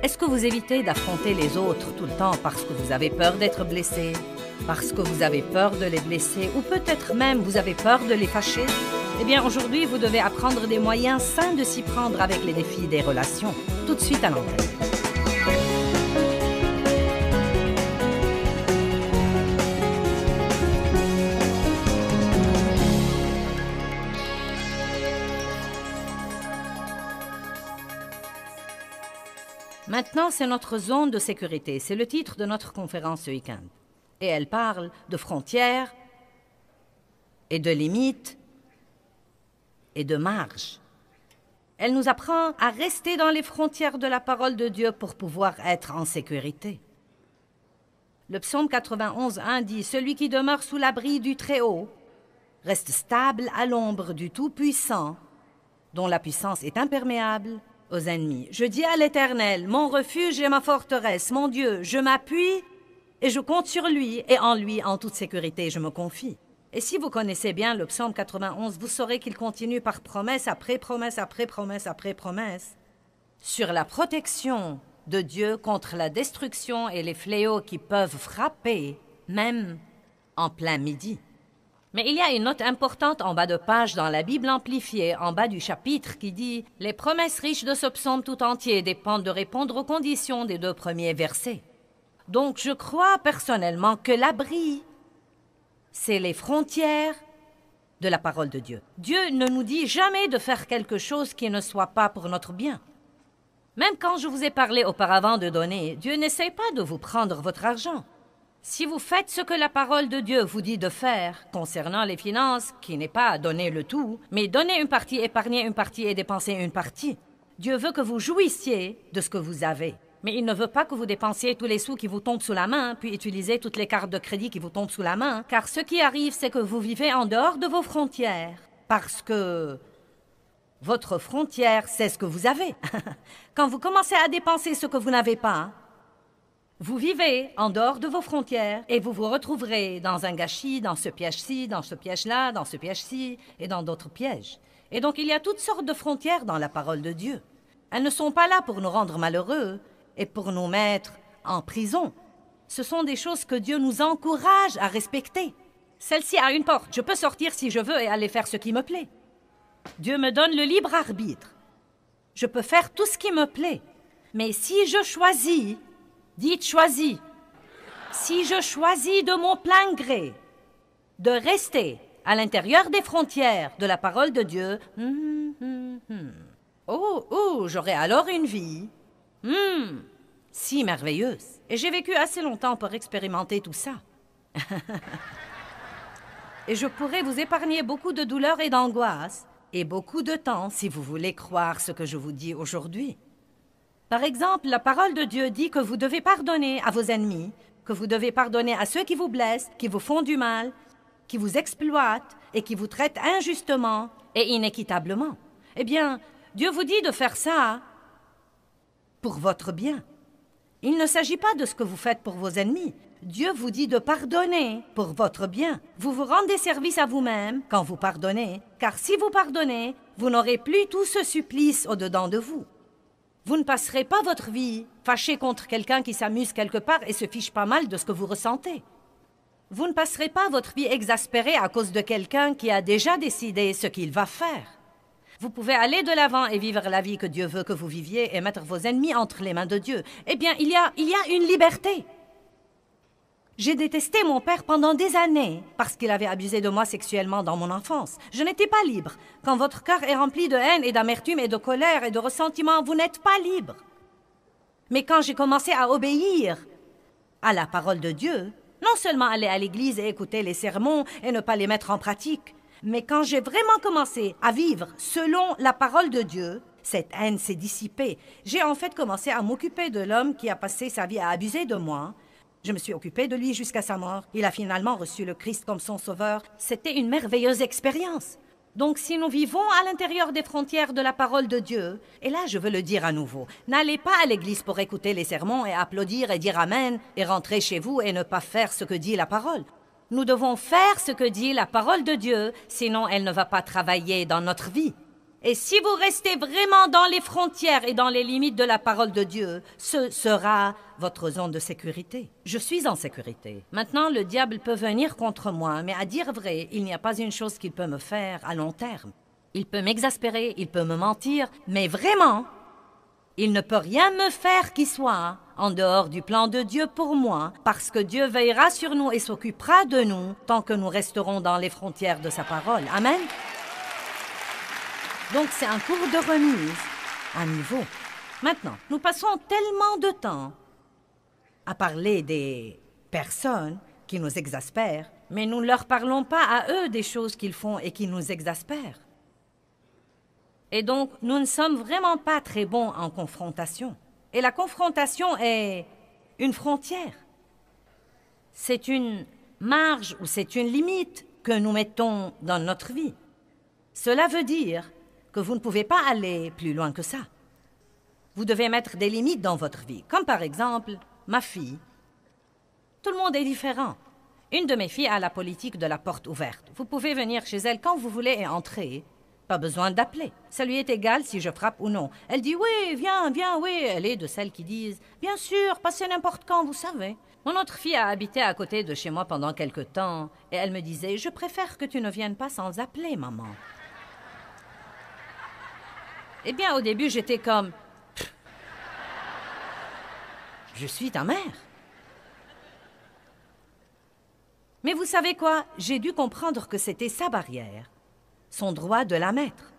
Est-ce que vous évitez d'affronter les autres tout le temps parce que vous avez peur d'être blessé, parce que vous avez peur de les blesser, ou peut-être même vous avez peur de les fâcher? Eh bien, aujourd'hui, vous devez apprendre des moyens sains de s'y prendre avec les défis des relations. Tout de suite à l'antenne. Maintenant, c'est notre zone de sécurité. C'est le titre de notre conférence ce week-end. Et elle parle de frontières et de limites et de marges. Elle nous apprend à rester dans les frontières de la parole de Dieu pour pouvoir être en sécurité. Le psaume 91:1 dit « Celui qui demeure sous l'abri du Très-Haut reste stable à l'ombre du Tout-Puissant, dont la puissance est imperméable aux ennemis. Je dis à l'Éternel, mon refuge et ma forteresse, mon Dieu, je m'appuie et je compte sur lui, et en lui, en toute sécurité, je me confie. » Et si vous connaissez bien le psaume 91, vous saurez qu'il continue par promesse après promesse après promesse après promesse sur la protection de Dieu contre la destruction et les fléaux qui peuvent frapper, même en plein midi. Mais il y a une note importante en bas de page dans la Bible amplifiée, en bas du chapitre, qui dit « Les promesses riches de ce psaume tout entier dépendent de répondre aux conditions des 2 premiers versets. » Donc je crois personnellement que l'abri, c'est les frontières de la parole de Dieu. Dieu ne nous dit jamais de faire quelque chose qui ne soit pas pour notre bien. Même quand je vous ai parlé auparavant de donner, Dieu n'essaie pas de vous prendre votre argent. Si vous faites ce que la parole de Dieu vous dit de faire concernant les finances, qui n'est pas donner le tout, mais donner une partie, épargner une partie et dépenser une partie, Dieu veut que vous jouissiez de ce que vous avez. Mais il ne veut pas que vous dépensiez tous les sous qui vous tombent sous la main, puis utilisez toutes les cartes de crédit qui vous tombent sous la main, car ce qui arrive, c'est que vous vivez en dehors de vos frontières, parce que votre frontière, c'est ce que vous avez. Quand vous commencez à dépenser ce que vous n'avez pas, vous vivez en dehors de vos frontières et vous vous retrouverez dans un gâchis, dans ce piège-ci, dans ce piège-là, dans ce piège-ci et dans d'autres pièges. Et donc il y a toutes sortes de frontières dans la parole de Dieu. Elles ne sont pas là pour nous rendre malheureux et pour nous mettre en prison. Ce sont des choses que Dieu nous encourage à respecter. Celle-ci a une porte. Je peux sortir si je veux et aller faire ce qui me plaît. Dieu me donne le libre arbitre. Je peux faire tout ce qui me plaît. Mais si je choisis, dites choisis, si je choisis de mon plein gré de rester à l'intérieur des frontières de la parole de Dieu, j'aurai alors une vie si merveilleuse. Et j'ai vécu assez longtemps pour expérimenter tout ça. Et je pourrais vous épargner beaucoup de douleurs et d'angoisses et beaucoup de temps si vous voulez croire ce que je vous dis aujourd'hui. Par exemple, la parole de Dieu dit que vous devez pardonner à vos ennemis, que vous devez pardonner à ceux qui vous blessent, qui vous font du mal, qui vous exploitent et qui vous traitent injustement et inéquitablement. Eh bien, Dieu vous dit de faire ça pour votre bien. Il ne s'agit pas de ce que vous faites pour vos ennemis. Dieu vous dit de pardonner pour votre bien. Vous vous rendez service à vous-même quand vous pardonnez, car si vous pardonnez, vous n'aurez plus tout ce supplice au-dedans de vous. Vous ne passerez pas votre vie fâché contre quelqu'un qui s'amuse quelque part et se fiche pas mal de ce que vous ressentez. Vous ne passerez pas votre vie exaspérée à cause de quelqu'un qui a déjà décidé ce qu'il va faire. Vous pouvez aller de l'avant et vivre la vie que Dieu veut que vous viviez et mettre vos ennemis entre les mains de Dieu. Eh bien, il y a une liberté. J'ai détesté mon père pendant des années parce qu'il avait abusé de moi sexuellement dans mon enfance. Je n'étais pas libre. Quand votre cœur est rempli de haine et d'amertume et de colère et de ressentiment, vous n'êtes pas libre. Mais quand j'ai commencé à obéir à la parole de Dieu, non seulement aller à l'église et écouter les sermons et ne pas les mettre en pratique, mais quand j'ai vraiment commencé à vivre selon la parole de Dieu, cette haine s'est dissipée. J'ai en fait commencé à m'occuper de l'homme qui a passé sa vie à abuser de moi. Je me suis occupée de lui jusqu'à sa mort. Il a finalement reçu le Christ comme son sauveur. C'était une merveilleuse expérience. Donc si nous vivons à l'intérieur des frontières de la parole de Dieu, et là je veux le dire à nouveau, n'allez pas à l'église pour écouter les sermons et applaudir et dire Amen et rentrer chez vous et ne pas faire ce que dit la parole. Nous devons faire ce que dit la parole de Dieu, sinon elle ne va pas travailler dans notre vie. Et si vous restez vraiment dans les frontières et dans les limites de la parole de Dieu, ce sera votre zone de sécurité. Je suis en sécurité. Maintenant, le diable peut venir contre moi, mais à dire vrai, il n'y a pas une chose qu'il peut me faire à long terme. Il peut m'exaspérer, il peut me mentir, mais vraiment, il ne peut rien me faire qui soit en dehors du plan de Dieu pour moi, parce que Dieu veillera sur nous et s'occupera de nous tant que nous resterons dans les frontières de sa parole. Amen. Donc c'est un cours de remise à niveau. Maintenant, nous passons tellement de temps à parler des personnes qui nous exaspèrent, mais nous ne leur parlons pas à eux des choses qu'ils font et qui nous exaspèrent. Et donc, nous ne sommes vraiment pas très bons en confrontation. Et la confrontation est une frontière. C'est une marge ou c'est une limite que nous mettons dans notre vie. Cela veut dire que vous ne pouvez pas aller plus loin que ça. Vous devez mettre des limites dans votre vie, comme par exemple ma fille. Tout le monde est différent. Une de mes filles a la politique de la porte ouverte. Vous pouvez venir chez elle quand vous voulez et entrer. Pas besoin d'appeler. Ça lui est égal si je frappe ou non. Elle dit « Oui, viens, viens, oui ». Elle est de celles qui disent « Bien sûr, passez n'importe quand, vous savez ». Mon autre fille a habité à côté de chez moi pendant quelque temps et elle me disait « Je préfère que tu ne viennes pas sans appeler, maman ». Eh bien, au début, j'étais comme « Je suis ta mère ». Mais vous savez quoi? J'ai dû comprendre que c'était sa barrière, son droit de la mettre.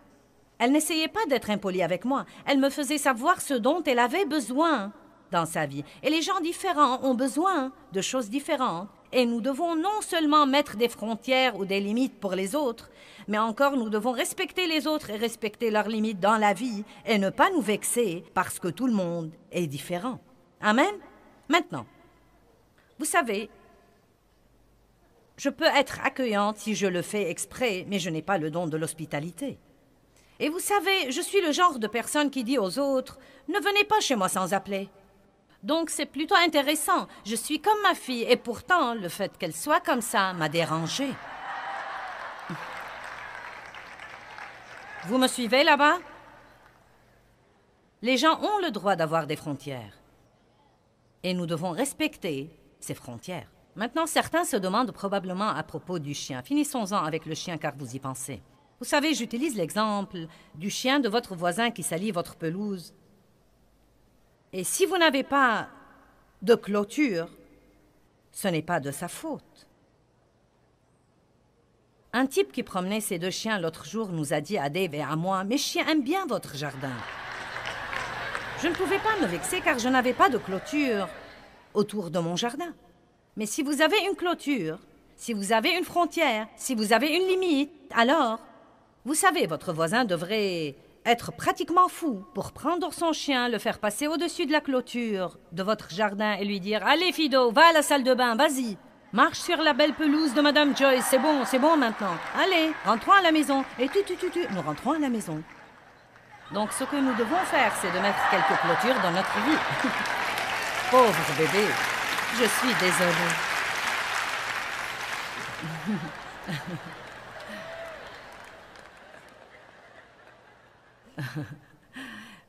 Elle n'essayait pas d'être impolie avec moi. Elle me faisait savoir ce dont elle avait besoin dans sa vie. Et les gens différents ont besoin de choses différentes. Et nous devons non seulement mettre des frontières ou des limites pour les autres, mais encore nous devons respecter les autres et respecter leurs limites dans la vie et ne pas nous vexer parce que tout le monde est différent. Amen? Maintenant, vous savez, je peux être accueillante si je le fais exprès, mais je n'ai pas le don de l'hospitalité. Et vous savez, je suis le genre de personne qui dit aux autres « Ne venez pas chez moi sans appeler ». Donc c'est plutôt intéressant. Je suis comme ma fille, et pourtant, le fait qu'elle soit comme ça m'a dérangée. Vous me suivez là-bas? Les gens ont le droit d'avoir des frontières. Et nous devons respecter ces frontières. Maintenant, certains se demandent probablement à propos du chien. Finissons-en avec le chien car vous y pensez. Vous savez, j'utilise l'exemple du chien de votre voisin qui salit votre pelouse. Et si vous n'avez pas de clôture, ce n'est pas de sa faute. Un type qui promenait ses deux chiens l'autre jour nous a dit à Dave et à moi « Mes chiens aiment bien votre jardin ». Je ne pouvais pas me vexer car je n'avais pas de clôture autour de mon jardin. Mais si vous avez une clôture, si vous avez une frontière, si vous avez une limite, alors, vous savez, votre voisin devrait être pratiquement fou pour prendre son chien, le faire passer au-dessus de la clôture de votre jardin et lui dire « Allez, Fido, va à la salle de bain, vas-y, marche sur la belle pelouse de Madame Joyce, c'est bon maintenant. Allez, rentrons à la maison. » Et nous rentrons à la maison. Donc, ce que nous devons faire, c'est de mettre quelques clôtures dans notre vie. Pauvre bébé, je suis désolée.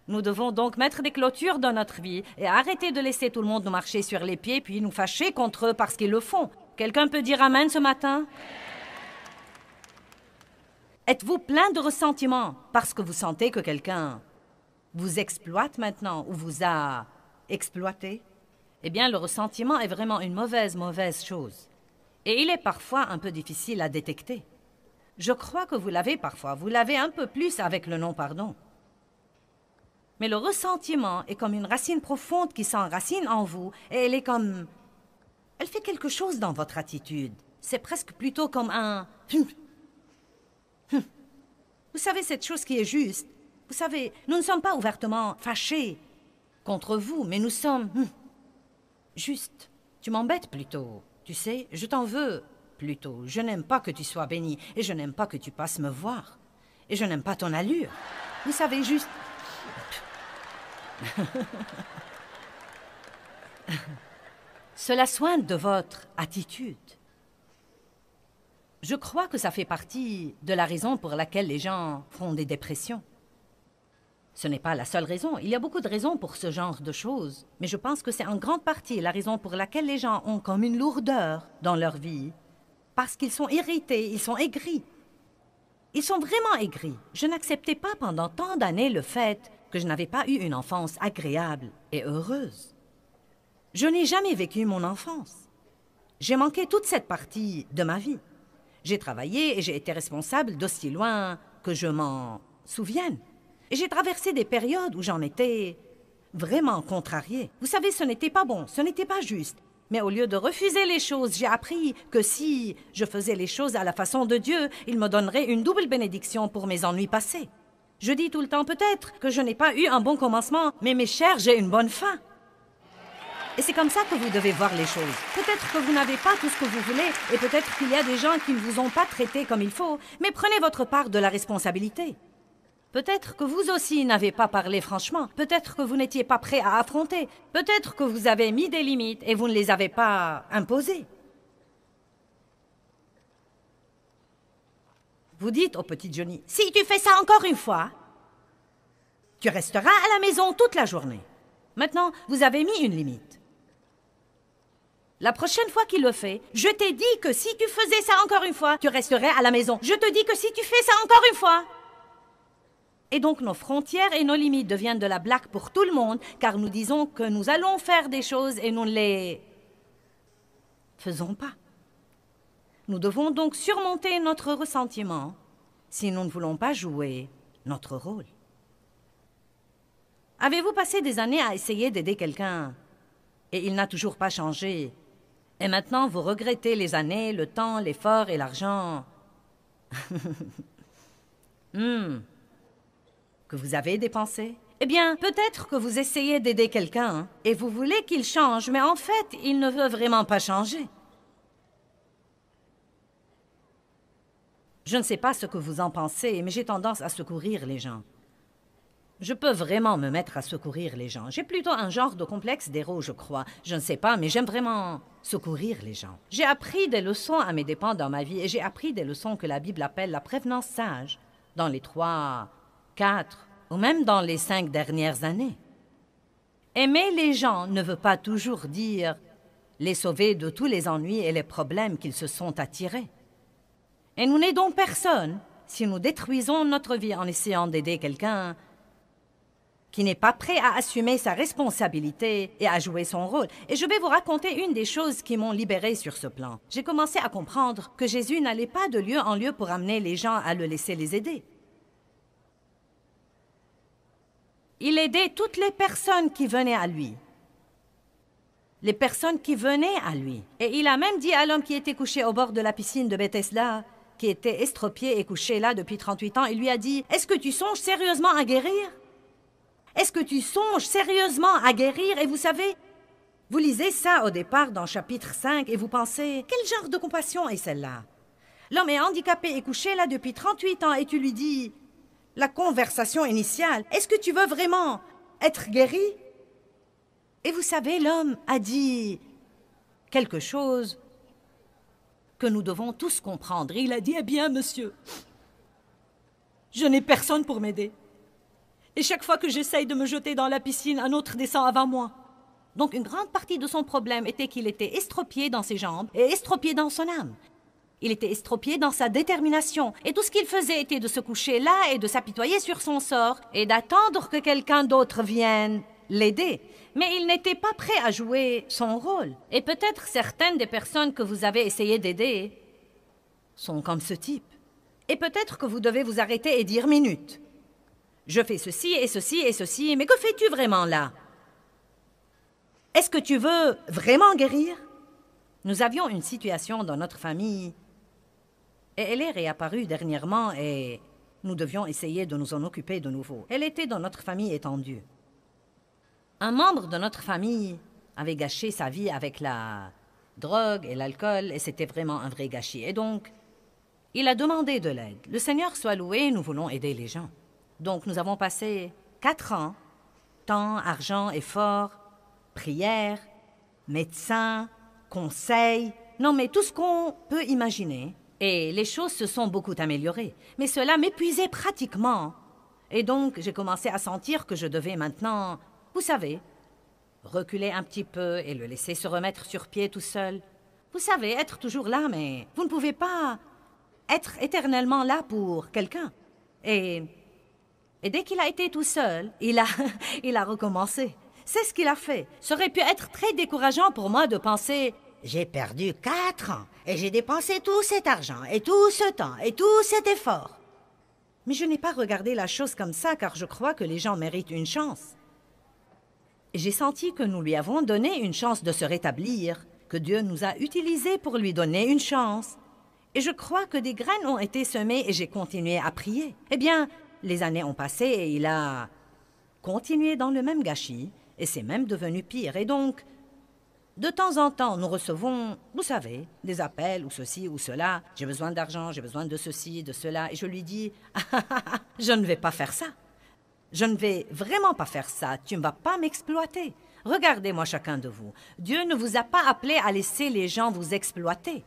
Nous devons donc mettre des clôtures dans notre vie et arrêter de laisser tout le monde nous marcher sur les pieds puis nous fâcher contre eux parce qu'ils le font. Quelqu'un peut dire Amen ce matin? Êtes-vous plein de ressentiment parce que vous sentez que quelqu'un vous exploite maintenant ou vous a exploité? Eh bien, le ressentiment est vraiment une mauvaise chose. Et il est parfois un peu difficile à détecter. Je crois que vous l'avez parfois. Vous l'avez un peu plus avec le non-pardon. Mais le ressentiment est comme une racine profonde qui s'enracine en vous et elle est comme... Elle fait quelque chose dans votre attitude. C'est presque plutôt comme un... Vous savez, cette chose qui est juste. Vous savez, nous ne sommes pas ouvertement fâchés contre vous, mais nous sommes... Juste. Tu m'embêtes plutôt. Tu sais, je t'en veux plutôt. Je n'aime pas que tu sois béni et je n'aime pas que tu passes me voir. Et je n'aime pas ton allure. Vous savez, juste... Cela soigne de votre attitude. Je crois que ça fait partie de la raison pour laquelle les gens font des dépressions. Ce n'est pas la seule raison. Il y a beaucoup de raisons pour ce genre de choses. Mais je pense que c'est en grande partie la raison pour laquelle les gens ont comme une lourdeur dans leur vie. Parce qu'ils sont irrités, ils sont aigris. Ils sont vraiment aigris. Je n'acceptais pas pendant tant d'années le fait que je n'avais pas eu une enfance agréable et heureuse. Je n'ai jamais vécu mon enfance. J'ai manqué toute cette partie de ma vie. J'ai travaillé et j'ai été responsable d'aussi loin que je m'en souvienne. Et j'ai traversé des périodes où j'en étais vraiment contrariée. Vous savez, ce n'était pas bon, ce n'était pas juste. Mais au lieu de refuser les choses, j'ai appris que si je faisais les choses à la façon de Dieu, il me donnerait une double bénédiction pour mes ennuis passés. Je dis tout le temps peut-être que je n'ai pas eu un bon commencement, mais mes chers, j'ai une bonne fin. Et c'est comme ça que vous devez voir les choses. Peut-être que vous n'avez pas tout ce que vous voulez, et peut-être qu'il y a des gens qui ne vous ont pas traité comme il faut, mais prenez votre part de la responsabilité. Peut-être que vous aussi n'avez pas parlé franchement. Peut-être que vous n'étiez pas prêt à affronter. Peut-être que vous avez mis des limites et vous ne les avez pas imposées. Vous dites au petit Johnny, « Si tu fais ça encore une fois, tu resteras à la maison toute la journée. » Maintenant, vous avez mis une limite. La prochaine fois qu'il le fait, je t'ai dit que si tu faisais ça encore une fois, tu resterais à la maison. Je te dis que si tu fais ça encore une fois... Et donc nos frontières et nos limites deviennent de la blague pour tout le monde, car nous disons que nous allons faire des choses et nous ne les faisons pas. Nous devons donc surmonter notre ressentiment si nous ne voulons pas jouer notre rôle. Avez-vous passé des années à essayer d'aider quelqu'un et il n'a toujours pas changé? Et maintenant vous regrettez les années, le temps, l'effort et l'argent que vous avez dépensé? Eh bien, peut-être que vous essayez d'aider quelqu'un et vous voulez qu'il change, mais en fait, il ne veut vraiment pas changer. Je ne sais pas ce que vous en pensez, mais j'ai tendance à secourir les gens. Je peux vraiment me mettre à secourir les gens. J'ai plutôt un genre de complexe d'héros, je crois. Je ne sais pas, mais j'aime vraiment secourir les gens. J'ai appris des leçons à mes dépens dans ma vie et j'ai appris des leçons que la Bible appelle la prévenance sage dans les 3, 4 ou même dans les 5 dernières années. Aimer les gens ne veut pas toujours dire les sauver de tous les ennuis et les problèmes qu'ils se sont attirés. Et nous n'aidons personne si nous détruisons notre vie en essayant d'aider quelqu'un qui n'est pas prêt à assumer sa responsabilité et à jouer son rôle. Et je vais vous raconter une des choses qui m'ont libérée sur ce plan. J'ai commencé à comprendre que Jésus n'allait pas de lieu en lieu pour amener les gens à le laisser les aider. Il aidait toutes les personnes qui venaient à lui. Les personnes qui venaient à lui. Et il a même dit à l'homme qui était couché au bord de la piscine de Bethesda, qui était estropié et couché là depuis 38 ans, il lui a dit, « Est-ce que tu songes sérieusement à guérir? Est-ce que tu songes sérieusement à guérir? » Et vous savez, vous lisez ça au départ dans chapitre 5 et vous pensez, « Quel genre de compassion est celle-là? L'homme est handicapé et couché là depuis 38 ans et tu lui dis... » La conversation initiale, est-ce que tu veux vraiment être guéri? Et vous savez, l'homme a dit quelque chose que nous devons tous comprendre. Il a dit, eh bien, monsieur, je n'ai personne pour m'aider. Et chaque fois que j'essaye de me jeter dans la piscine, un autre descend avant moi. Donc une grande partie de son problème était qu'il était estropié dans ses jambes et estropié dans son âme. Il était estropié dans sa détermination. Et tout ce qu'il faisait était de se coucher là et de s'apitoyer sur son sort et d'attendre que quelqu'un d'autre vienne l'aider. Mais il n'était pas prêt à jouer son rôle. Et peut-être certaines des personnes que vous avez essayé d'aider sont comme ce type. Et peut-être que vous devez vous arrêter et dire « Minute, je fais ceci et ceci et ceci, mais que fais-tu vraiment là? Est-ce que tu veux vraiment guérir ?» Nous avions une situation dans notre famille et elle est réapparue dernièrement et nous devions essayer de nous en occuper de nouveau. Elle était dans notre famille étendue. Un membre de notre famille avait gâché sa vie avec la drogue et l'alcool et c'était vraiment un vrai gâchis. Et donc, il a demandé de l'aide. Le Seigneur soit loué, nous voulons aider les gens. Donc, nous avons passé 4 ans, temps, argent, effort, prière, médecin, conseil, non mais tout ce qu'on peut imaginer. Et les choses se sont beaucoup améliorées. Mais cela m'épuisait pratiquement. Et donc, j'ai commencé à sentir que je devais maintenant, vous savez, reculer un petit peu et le laisser se remettre sur pied tout seul. Vous savez, être toujours là, mais vous ne pouvez pas être éternellement là pour quelqu'un. Et dès qu'il a été tout seul, il a recommencé. C'est ce qu'il a fait. Ça aurait pu être très décourageant pour moi de penser « J'ai perdu 4 ans et j'ai dépensé tout cet argent et tout ce temps et tout cet effort. » Mais je n'ai pas regardé la chose comme ça car je crois que les gens méritent une chance. J'ai senti que nous lui avons donné une chance de se rétablir, que Dieu nous a utilisés pour lui donner une chance. Et je crois que des graines ont été semées et j'ai continué à prier. Eh bien, les années ont passé et il a continué dans le même gâchis et c'est même devenu pire. Et donc, de temps en temps, nous recevons, vous savez, des appels ou ceci ou cela. J'ai besoin d'argent, j'ai besoin de ceci, de cela. Et je lui dis, je ne vais pas faire ça. Je ne vais vraiment pas faire ça. Tu ne vas pas m'exploiter. Regardez-moi chacun de vous. Dieu ne vous a pas appelé à laisser les gens vous exploiter.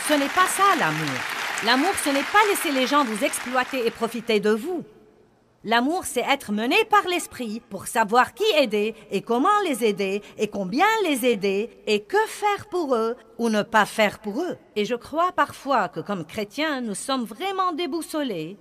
Ce n'est pas ça l'amour. L'amour, ce n'est pas laisser les gens vous exploiter et profiter de vous. L'amour, c'est être mené par l'esprit pour savoir qui aider et comment les aider et combien les aider et que faire pour eux ou ne pas faire pour eux. Et je crois parfois que comme chrétiens, nous sommes vraiment déboussolés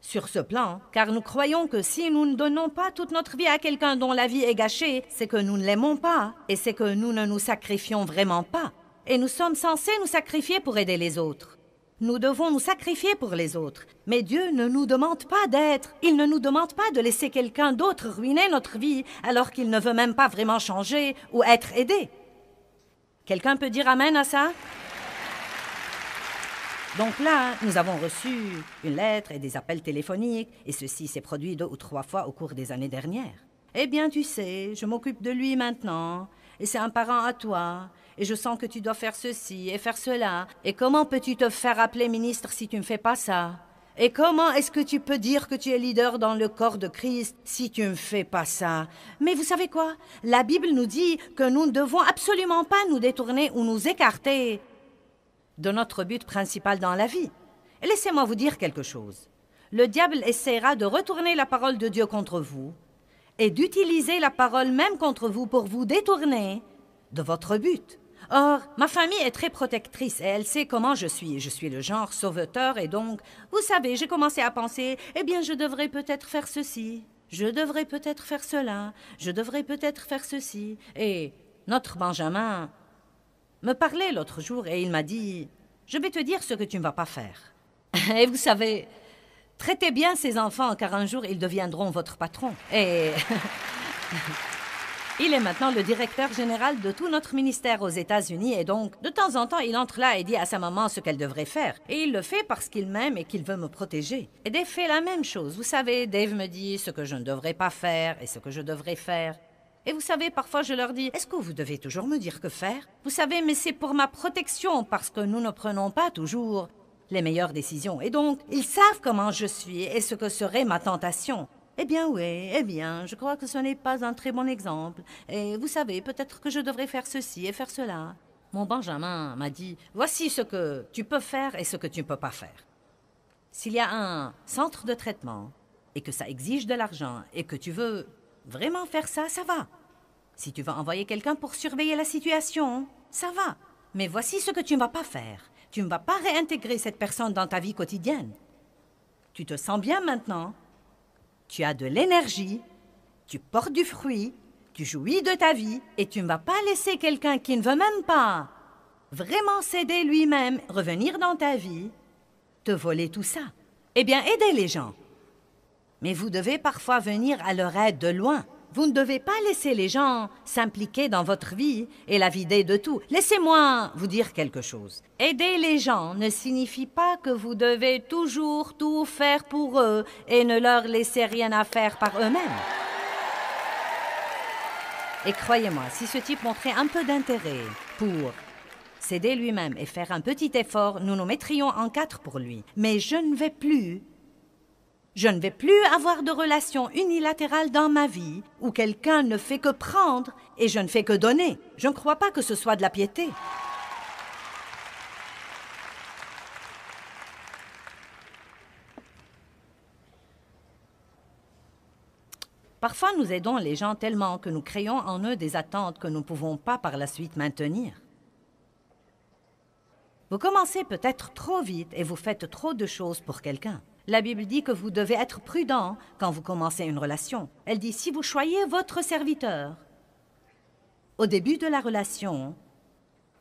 sur ce plan, car nous croyons que si nous ne donnons pas toute notre vie à quelqu'un dont la vie est gâchée, c'est que nous ne l'aimons pas et c'est que nous ne nous sacrifions vraiment pas. Et nous sommes censés nous sacrifier pour aider les autres. Nous devons nous sacrifier pour les autres. Mais Dieu ne nous demande pas d'être. Il ne nous demande pas de laisser quelqu'un d'autre ruiner notre vie alors qu'il ne veut même pas vraiment changer ou être aidé. Quelqu'un peut dire amen à ça? Donc là, nous avons reçu une lettre et des appels téléphoniques, et ceci s'est produit 2 ou 3 fois au cours des années dernières. Eh bien, tu sais, je m'occupe de lui maintenant, et c'est un parent à toi, et je sens que tu dois faire ceci et faire cela. Et comment peux-tu te faire appeler ministre si tu ne fais pas ça? Et comment est-ce que tu peux dire que tu es leader dans le corps de Christ si tu ne fais pas ça? Mais vous savez quoi? La Bible nous dit que nous ne devons absolument pas nous détourner ou nous écarter de notre but principal dans la vie. Et laissez-moi vous dire quelque chose. Le diable essaiera de retourner la parole de Dieu contre vous et d'utiliser la parole même contre vous pour vous détourner de votre but. Or, ma famille est très protectrice et elle sait comment je suis. Je suis le genre sauveteur et donc, vous savez, j'ai commencé à penser, eh bien, je devrais peut-être faire ceci, je devrais peut-être faire cela, je devrais peut-être faire ceci. Et notre Benjamin me parlait l'autre jour et il m'a dit, je vais te dire ce que tu ne vas pas faire. Et vous savez, traitez bien ces enfants car un jour ils deviendront votre patron. Et il est maintenant le directeur général de tout notre ministère aux États-Unis et donc, de temps en temps, il entre là et dit à sa maman ce qu'elle devrait faire. Et il le fait parce qu'il m'aime et qu'il veut me protéger. Et Dave fait la même chose. Vous savez, Dave me dit ce que je ne devrais pas faire et ce que je devrais faire. Et vous savez, parfois je leur dis, est-ce que vous devez toujours me dire que faire? Vous savez, mais c'est pour ma protection parce que nous ne prenons pas toujours les meilleures décisions. Et donc, ils savent comment je suis et ce que serait ma tentation. Eh bien oui, eh bien, je crois que ce n'est pas un très bon exemple. Et vous savez, peut-être que je devrais faire ceci et faire cela. Mon Benjamin m'a dit, voici ce que tu peux faire et ce que tu ne peux pas faire. S'il y a un centre de traitement et que ça exige de l'argent et que tu veux vraiment faire ça, ça va. Si tu veux envoyer quelqu'un pour surveiller la situation, ça va. Mais voici ce que tu ne vas pas faire. Tu ne vas pas réintégrer cette personne dans ta vie quotidienne. Tu te sens bien maintenant. Tu as de l'énergie, tu portes du fruit, tu jouis de ta vie et tu ne vas pas laisser quelqu'un qui ne veut même pas vraiment s'aider lui-même, revenir dans ta vie, te voler tout ça. Eh bien, aidez les gens. Mais vous devez parfois venir à leur aide de loin. Vous ne devez pas laisser les gens s'impliquer dans votre vie et la vider de tout. Laissez-moi vous dire quelque chose. Aider les gens ne signifie pas que vous devez toujours tout faire pour eux et ne leur laisser rien à faire par eux-mêmes. Et croyez-moi, si ce type montrait un peu d'intérêt pour s'aider lui-même et faire un petit effort, nous nous mettrions en 4 pour lui. Mais je ne vais plus avoir de relation unilatérale dans ma vie où quelqu'un ne fait que prendre et je ne fais que donner. Je ne crois pas que ce soit de la piété. Parfois, nous aidons les gens tellement que nous créons en eux des attentes que nous ne pouvons pas par la suite maintenir. Vous commencez peut-être trop vite et vous faites trop de choses pour quelqu'un. La Bible dit que vous devez être prudent quand vous commencez une relation. Elle dit, si vous choyez votre serviteur, au début de la relation,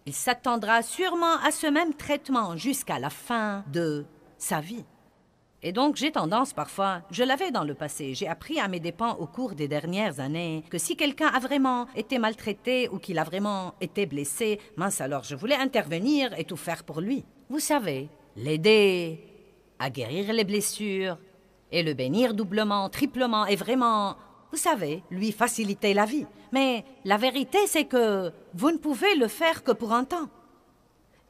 il s'attendra sûrement à ce même traitement jusqu'à la fin de sa vie. Et donc, j'ai tendance parfois, je l'avais dans le passé, j'ai appris à mes dépens au cours des dernières années que si quelqu'un a vraiment été maltraité ou qu'il a vraiment été blessé, mince alors, je voulais intervenir et tout faire pour lui. Vous savez, l'aider à guérir les blessures et le bénir doublement, triplement et vraiment, vous savez, lui faciliter la vie. Mais la vérité, c'est que vous ne pouvez le faire que pour un temps.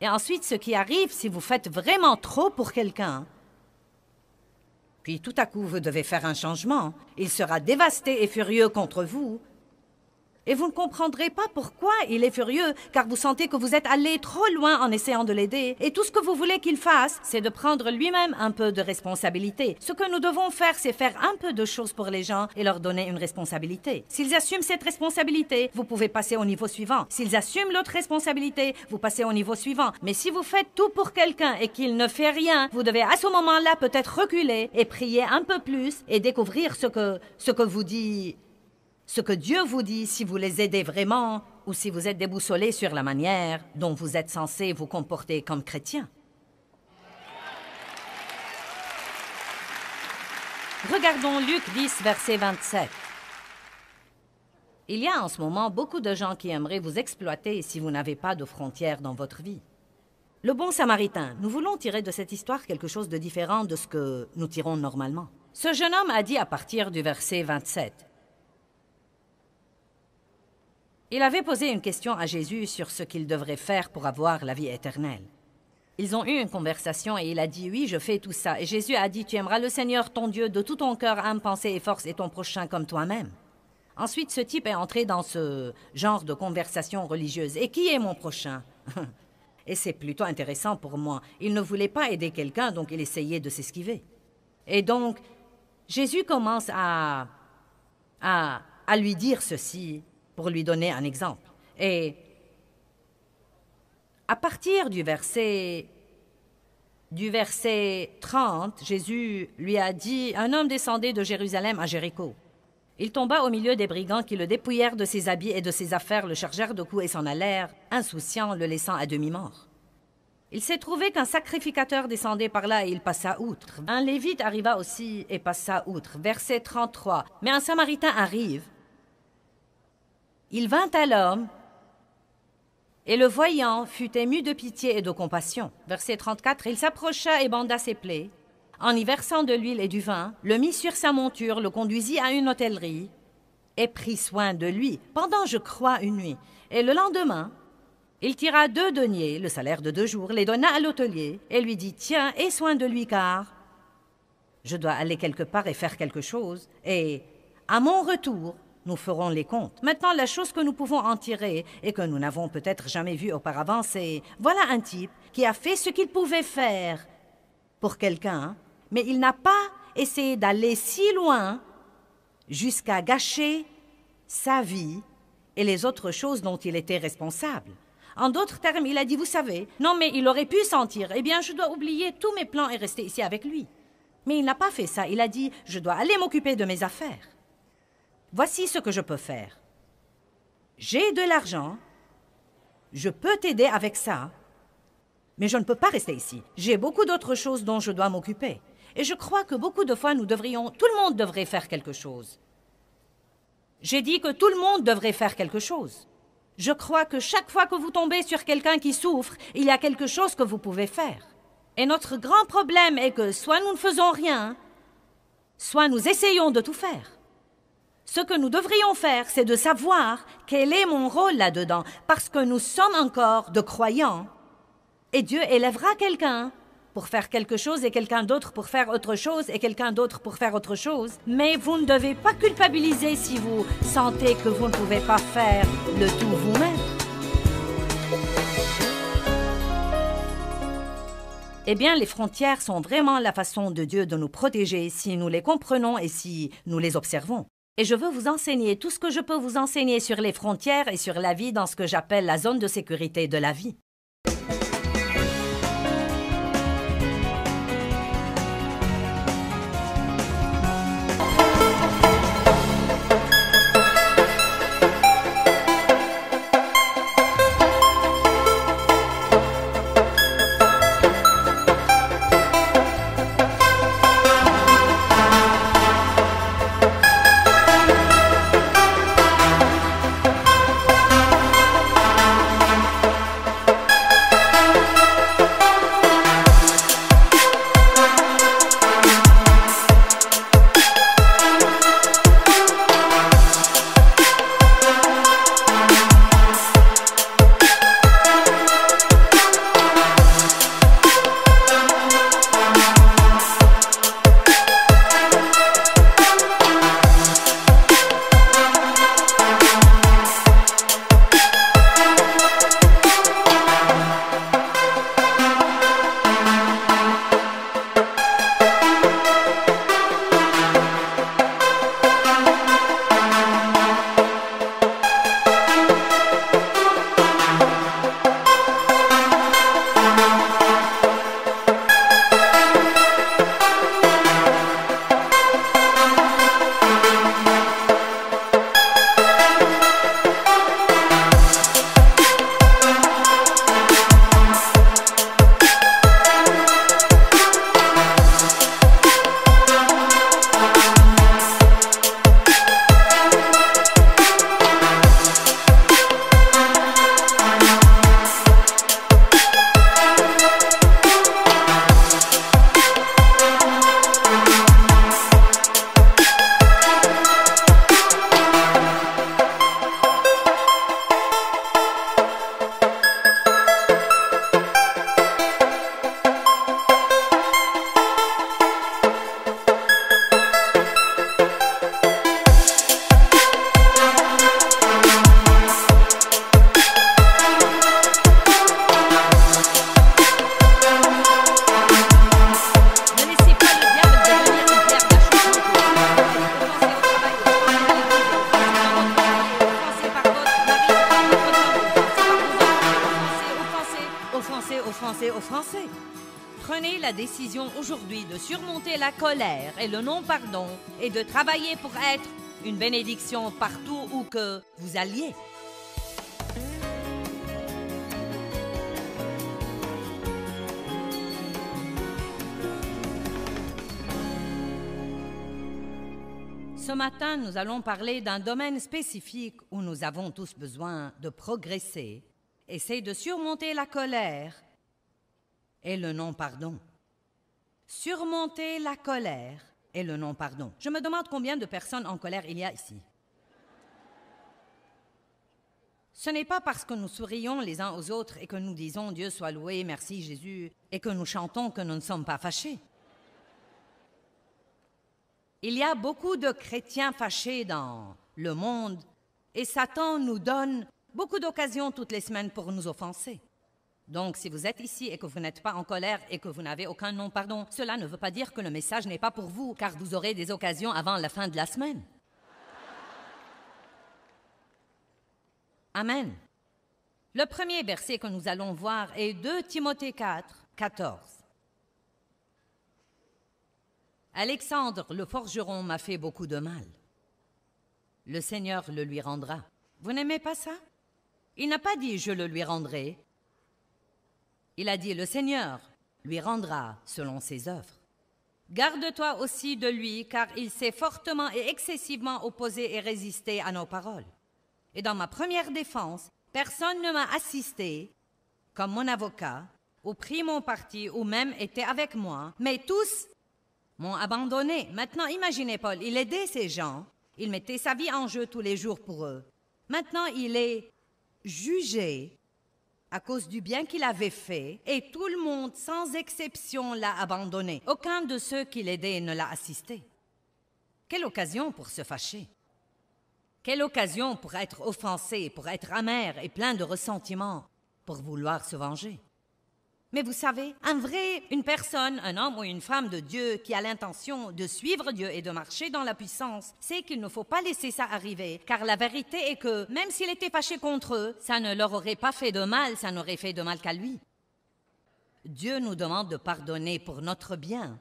Et ensuite, ce qui arrive, si vous faites vraiment trop pour quelqu'un, puis tout à coup, vous devez faire un changement. Il sera dévasté et furieux contre vous. Et vous ne comprendrez pas pourquoi il est furieux, car vous sentez que vous êtes allé trop loin en essayant de l'aider. Et tout ce que vous voulez qu'il fasse, c'est de prendre lui-même un peu de responsabilité. Ce que nous devons faire, c'est faire un peu de choses pour les gens et leur donner une responsabilité. S'ils assument cette responsabilité, vous pouvez passer au niveau suivant. S'ils assument l'autre responsabilité, vous passez au niveau suivant. Mais si vous faites tout pour quelqu'un et qu'il ne fait rien, vous devez à ce moment-là peut-être reculer et prier un peu plus et découvrir ce que vous dit... Ce que Dieu vous dit si vous les aidez vraiment ou si vous êtes déboussolé sur la manière dont vous êtes censé vous comporter comme chrétien. Regardons Luc 10, verset 27. Il y a en ce moment beaucoup de gens qui aimeraient vous exploiter si vous n'avez pas de frontières dans votre vie. Le bon Samaritain, nous voulons tirer de cette histoire quelque chose de différent de ce que nous tirons normalement. Ce jeune homme a dit à partir du verset 27... Il avait posé une question à Jésus sur ce qu'il devrait faire pour avoir la vie éternelle. Ils ont eu une conversation et il a dit « Oui, je fais tout ça ». Et Jésus a dit « Tu aimeras le Seigneur, ton Dieu, de tout ton cœur, âme, pensée et force et ton prochain comme toi-même ». Ensuite, ce type est entré dans ce genre de conversation religieuse. « Et qui est mon prochain ?» Et c'est plutôt intéressant pour moi. Il ne voulait pas aider quelqu'un, donc il essayait de s'esquiver. Et donc, Jésus commence à lui dire ceci, pour lui donner un exemple. Et à partir du verset 30, Jésus lui a dit, « Un homme descendait de Jérusalem à Jéricho. Il tomba au milieu des brigands qui le dépouillèrent de ses habits et de ses affaires, le chargèrent de coups et s'en allèrent, insouciants, le laissant à demi-mort. Il s'est trouvé qu'un sacrificateur descendait par là et il passa outre. Un Lévite arriva aussi et passa outre. » Verset 33. « Mais un Samaritain arrive. Il vint à l'homme, et le voyant fut ému de pitié et de compassion. » Verset 34, « Il s'approcha et banda ses plaies. En y versant de l'huile et du vin, le mit sur sa monture, le conduisit à une hôtellerie, et prit soin de lui, pendant, je crois, une nuit. Et le lendemain, il tira 2 deniers, le salaire de 2 jours, les donna à l'hôtelier, et lui dit, « Tiens, aie soin de lui, car je dois aller quelque part et faire quelque chose, et à mon retour, nous ferons les comptes. » Maintenant, la chose que nous pouvons en tirer et que nous n'avons peut-être jamais vue auparavant, c'est voilà un type qui a fait ce qu'il pouvait faire pour quelqu'un, mais il n'a pas essayé d'aller si loin jusqu'à gâcher sa vie et les autres choses dont il était responsable. En d'autres termes, il a dit, vous savez, non mais il aurait pu sentir, eh bien je dois oublier tous mes plans et rester ici avec lui. Mais il n'a pas fait ça, il a dit, je dois aller m'occuper de mes affaires. Voici ce que je peux faire. J'ai de l'argent, je peux t'aider avec ça, mais je ne peux pas rester ici. J'ai beaucoup d'autres choses dont je dois m'occuper. Et je crois que beaucoup de fois, tout le monde devrait faire quelque chose. J'ai dit que tout le monde devrait faire quelque chose. Je crois que chaque fois que vous tombez sur quelqu'un qui souffre, il y a quelque chose que vous pouvez faire. Et notre grand problème est que soit nous ne faisons rien, soit nous essayons de tout faire. Ce que nous devrions faire, c'est de savoir quel est mon rôle là-dedans, parce que nous sommes encore de croyants. Et Dieu élèvera quelqu'un pour faire quelque chose et quelqu'un d'autre pour faire autre chose et quelqu'un d'autre pour faire autre chose. Mais vous ne devez pas culpabiliser si vous sentez que vous ne pouvez pas faire le tout vous-même. Eh bien, les frontières sont vraiment la façon de Dieu de nous protéger si nous les comprenons et si nous les observons. Et je veux vous enseigner tout ce que je peux vous enseigner sur les frontières et sur la vie dans ce que j'appelle la zone de sécurité de la vie. Aux Français. Prenez la décision aujourd'hui de surmonter la colère et le non-pardon et de travailler pour être une bénédiction partout où que vous alliez. Ce matin, nous allons parler d'un domaine spécifique où nous avons tous besoin de progresser. Et c'est de surmonter la colère et le non-pardon. Surmonter la colère et le non-pardon. Je me demande combien de personnes en colère il y a ici. Ce n'est pas parce que nous sourions les uns aux autres et que nous disons « Dieu soit loué, merci Jésus » et que nous chantons que nous ne sommes pas fâchés. Il y a beaucoup de chrétiens fâchés dans le monde et Satan nous donne beaucoup d'occasions toutes les semaines pour nous offenser. Donc, si vous êtes ici et que vous n'êtes pas en colère et que vous n'avez aucun non-pardon, cela ne veut pas dire que le message n'est pas pour vous, car vous aurez des occasions avant la fin de la semaine. Amen. Le premier verset que nous allons voir est 2 Timothée 4, 14. Alexandre le forgeron m'a fait beaucoup de mal. Le Seigneur le lui rendra. Vous n'aimez pas ça? Il n'a pas dit « je le lui rendrai ». Il a dit « le Seigneur lui rendra selon ses œuvres ». Garde-toi aussi de lui, car il s'est fortement et excessivement opposé et résisté à nos paroles. Et dans ma première défense, personne ne m'a assisté comme mon avocat, ou pris mon parti, ou même été avec moi, mais tous m'ont abandonné. Maintenant, imaginez Paul, il aidait ces gens, il mettait sa vie en jeu tous les jours pour eux. Maintenant, il est jugé à cause du bien qu'il avait fait, et tout le monde, sans exception, l'a abandonné. Aucun de ceux qui l'aidaient ne l'a assisté. Quelle occasion pour se fâcher! Quelle occasion pour être offensé, pour être amer et plein de ressentiment, pour vouloir se venger! Mais vous savez, une personne, un homme ou une femme de Dieu qui a l'intention de suivre Dieu et de marcher dans la puissance, sait qu'il ne faut pas laisser ça arriver, car la vérité est que, même s'il était fâché contre eux, ça ne leur aurait pas fait de mal, ça n'aurait fait de mal qu'à lui. Dieu nous demande de pardonner pour notre bien,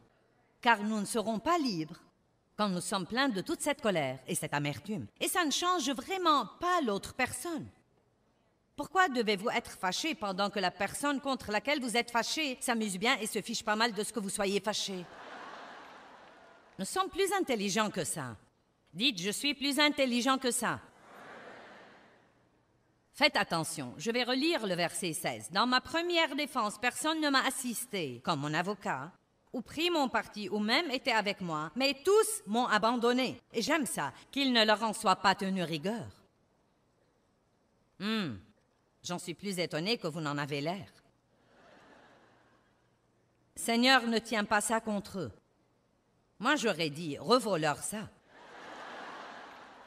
car nous ne serons pas libres quand nous sommes pleins de toute cette colère et cette amertume. Et ça ne change vraiment pas l'autre personne. Pourquoi devez-vous être fâché pendant que la personne contre laquelle vous êtes fâché s'amuse bien et se fiche pas mal de ce que vous soyez fâché? Nous sommes plus intelligents que ça. Dites, je suis plus intelligent que ça. Faites attention, je vais relire le verset 16. Dans ma première défense, personne ne m'a assisté comme mon avocat, ou pris mon parti, ou même été avec moi, mais tous m'ont abandonné. Et j'aime ça, qu'il ne leur en soit pas tenu rigueur. J'en suis plus étonnée que vous n'en avez l'air. Seigneur ne tient pas ça contre eux. Moi, j'aurais dit, revaux-leur ça.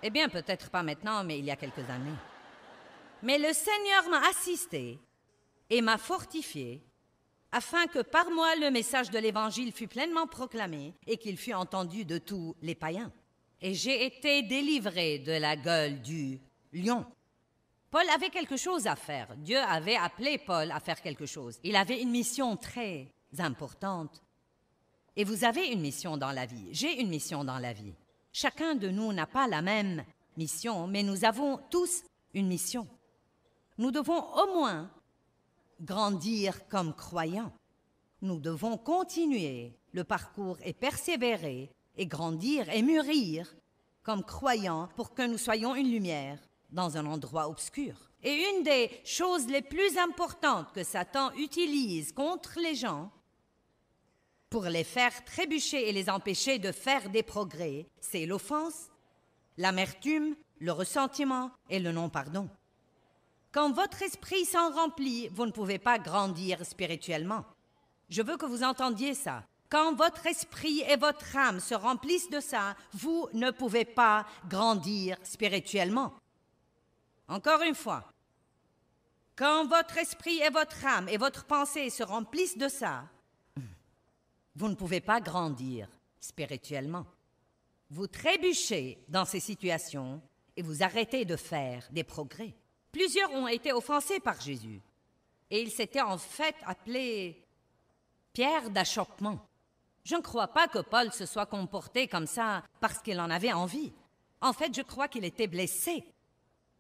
Eh bien, peut-être pas maintenant, mais il y a quelques années. Mais le Seigneur m'a assisté et m'a fortifié afin que par moi le message de l'Évangile fût pleinement proclamé et qu'il fût entendu de tous les païens. Et j'ai été délivré de la gueule du lion. Paul avait quelque chose à faire. Dieu avait appelé Paul à faire quelque chose. Il avait une mission très importante. Et vous avez une mission dans la vie. J'ai une mission dans la vie. Chacun de nous n'a pas la même mission, mais nous avons tous une mission. Nous devons au moins grandir comme croyants. Nous devons continuer le parcours et persévérer et grandir et mûrir comme croyants pour que nous soyons une lumière dans un endroit obscur. Et une des choses les plus importantes que Satan utilise contre les gens pour les faire trébucher et les empêcher de faire des progrès, c'est l'offense, l'amertume, le ressentiment et le non-pardon. Quand votre esprit s'en remplit, vous ne pouvez pas grandir spirituellement. Je veux que vous entendiez ça. Quand votre esprit et votre âme se remplissent de ça, vous ne pouvez pas grandir spirituellement. Encore une fois, quand votre esprit et votre âme et votre pensée se remplissent de ça, vous ne pouvez pas grandir spirituellement. Vous trébuchez dans ces situations et vous arrêtez de faire des progrès. Plusieurs ont été offensés par Jésus et il s'était en fait appelé pierre d'achoppement. Je ne crois pas que Paul se soit comporté comme ça parce qu'il en avait envie. En fait, je crois qu'il était blessé.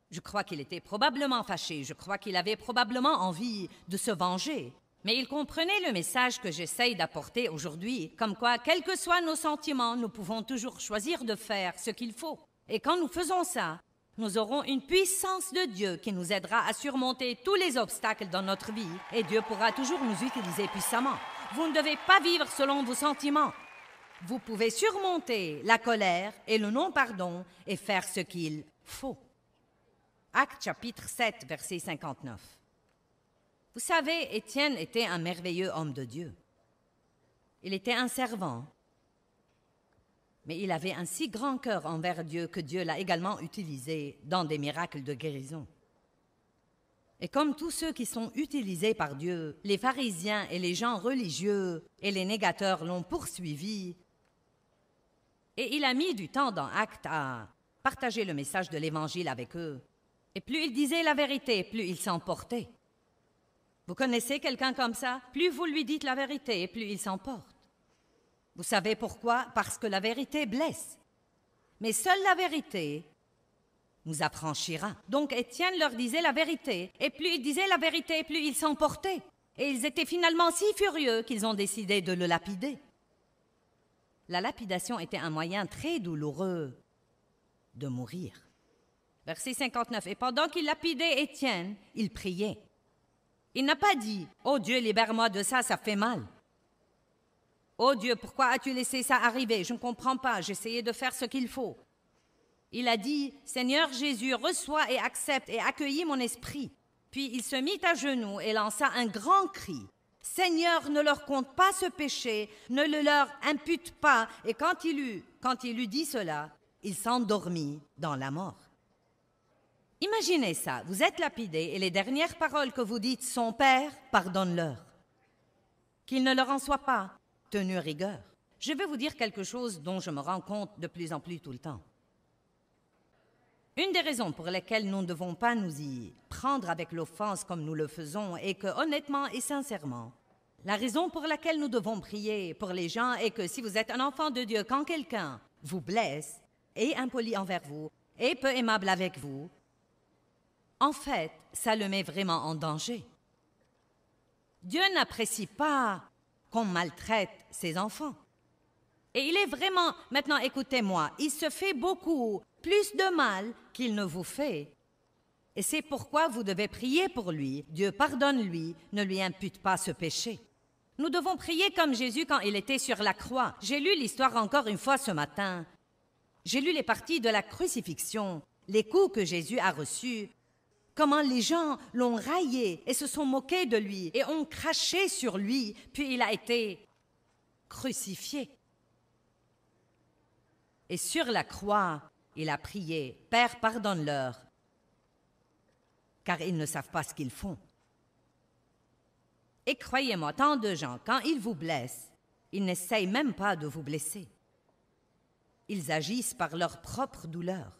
Je crois qu'il était probablement fâché. Je crois qu'il avait probablement envie de se venger. Mais il comprenait le message que j'essaye d'apporter aujourd'hui, comme quoi, quels que soient nos sentiments, nous pouvons toujours choisir de faire ce qu'il faut. Et quand nous faisons ça, nous aurons une puissance de Dieu qui nous aidera à surmonter tous les obstacles dans notre vie et Dieu pourra toujours nous utiliser puissamment. Vous ne devez pas vivre selon vos sentiments. Vous pouvez surmonter la colère et le non-pardon et faire ce qu'il faut. Actes chapitre 7, verset 59. Vous savez, Étienne était un merveilleux homme de Dieu. Il était un servant, mais il avait un si grand cœur envers Dieu que Dieu l'a également utilisé dans des miracles de guérison. Et comme tous ceux qui sont utilisés par Dieu, les pharisiens et les gens religieux et les négateurs l'ont poursuivi. Et il a mis du temps dans Actes à partager le message de l'Évangile avec eux. Et plus il disait la vérité, plus il s'emportait. Vous connaissez quelqu'un comme ça? Plus vous lui dites la vérité, plus il s'emporte. Vous savez pourquoi? Parce que la vérité blesse. Mais seule la vérité nous affranchira. Donc Étienne leur disait la vérité, et plus il disait la vérité, plus il s'emportait. Et ils étaient finalement si furieux qu'ils ont décidé de le lapider. La lapidation était un moyen très douloureux de mourir. Verset 59. Et pendant qu'il lapidait Étienne, il priait. Il n'a pas dit « Oh Dieu, libère-moi de ça, ça fait mal. » « Oh Dieu, pourquoi as-tu laissé ça arriver? Je ne comprends pas, j'essayais de faire ce qu'il faut. » Il a dit « Seigneur Jésus, reçois et accepte et accueillis mon esprit. » Puis il se mit à genoux et lança un grand cri. « Seigneur, ne leur compte pas ce péché, ne le leur impute pas. » Et quand il eut dit cela, il s'endormit dans la mort. Imaginez ça, vous êtes lapidé et les dernières paroles que vous dites sont « Père, pardonne-leur. » qu'il ne leur en soit pas tenu rigueur. Je vais vous dire quelque chose dont je me rends compte de plus en plus tout le temps. Une des raisons pour lesquelles nous ne devons pas nous y prendre avec l'offense comme nous le faisons est que, honnêtement et sincèrement, la raison pour laquelle nous devons prier pour les gens est que si vous êtes un enfant de Dieu, quand quelqu'un vous blesse, est impoli envers vous, est peu aimable avec vous, en fait, ça le met vraiment en danger. Dieu n'apprécie pas qu'on maltraite ses enfants. Et il est vraiment... Maintenant, écoutez-moi, il se fait beaucoup plus de mal qu'il ne vous fait. Et c'est pourquoi vous devez prier pour lui. Dieu pardonne-lui, ne lui impute pas ce péché. Nous devons prier comme Jésus quand il était sur la croix. J'ai lu l'histoire encore une fois ce matin. J'ai lu les parties de la crucifixion, les coups que Jésus a reçus, comment les gens l'ont raillé et se sont moqués de lui et ont craché sur lui, puis il a été crucifié. Et sur la croix, il a prié, « Père, pardonne-leur, car ils ne savent pas ce qu'ils font. » Et croyez-moi, tant de gens, quand ils vous blessent, ils n'essayent même pas de vous blesser. Ils agissent par leur propre douleur.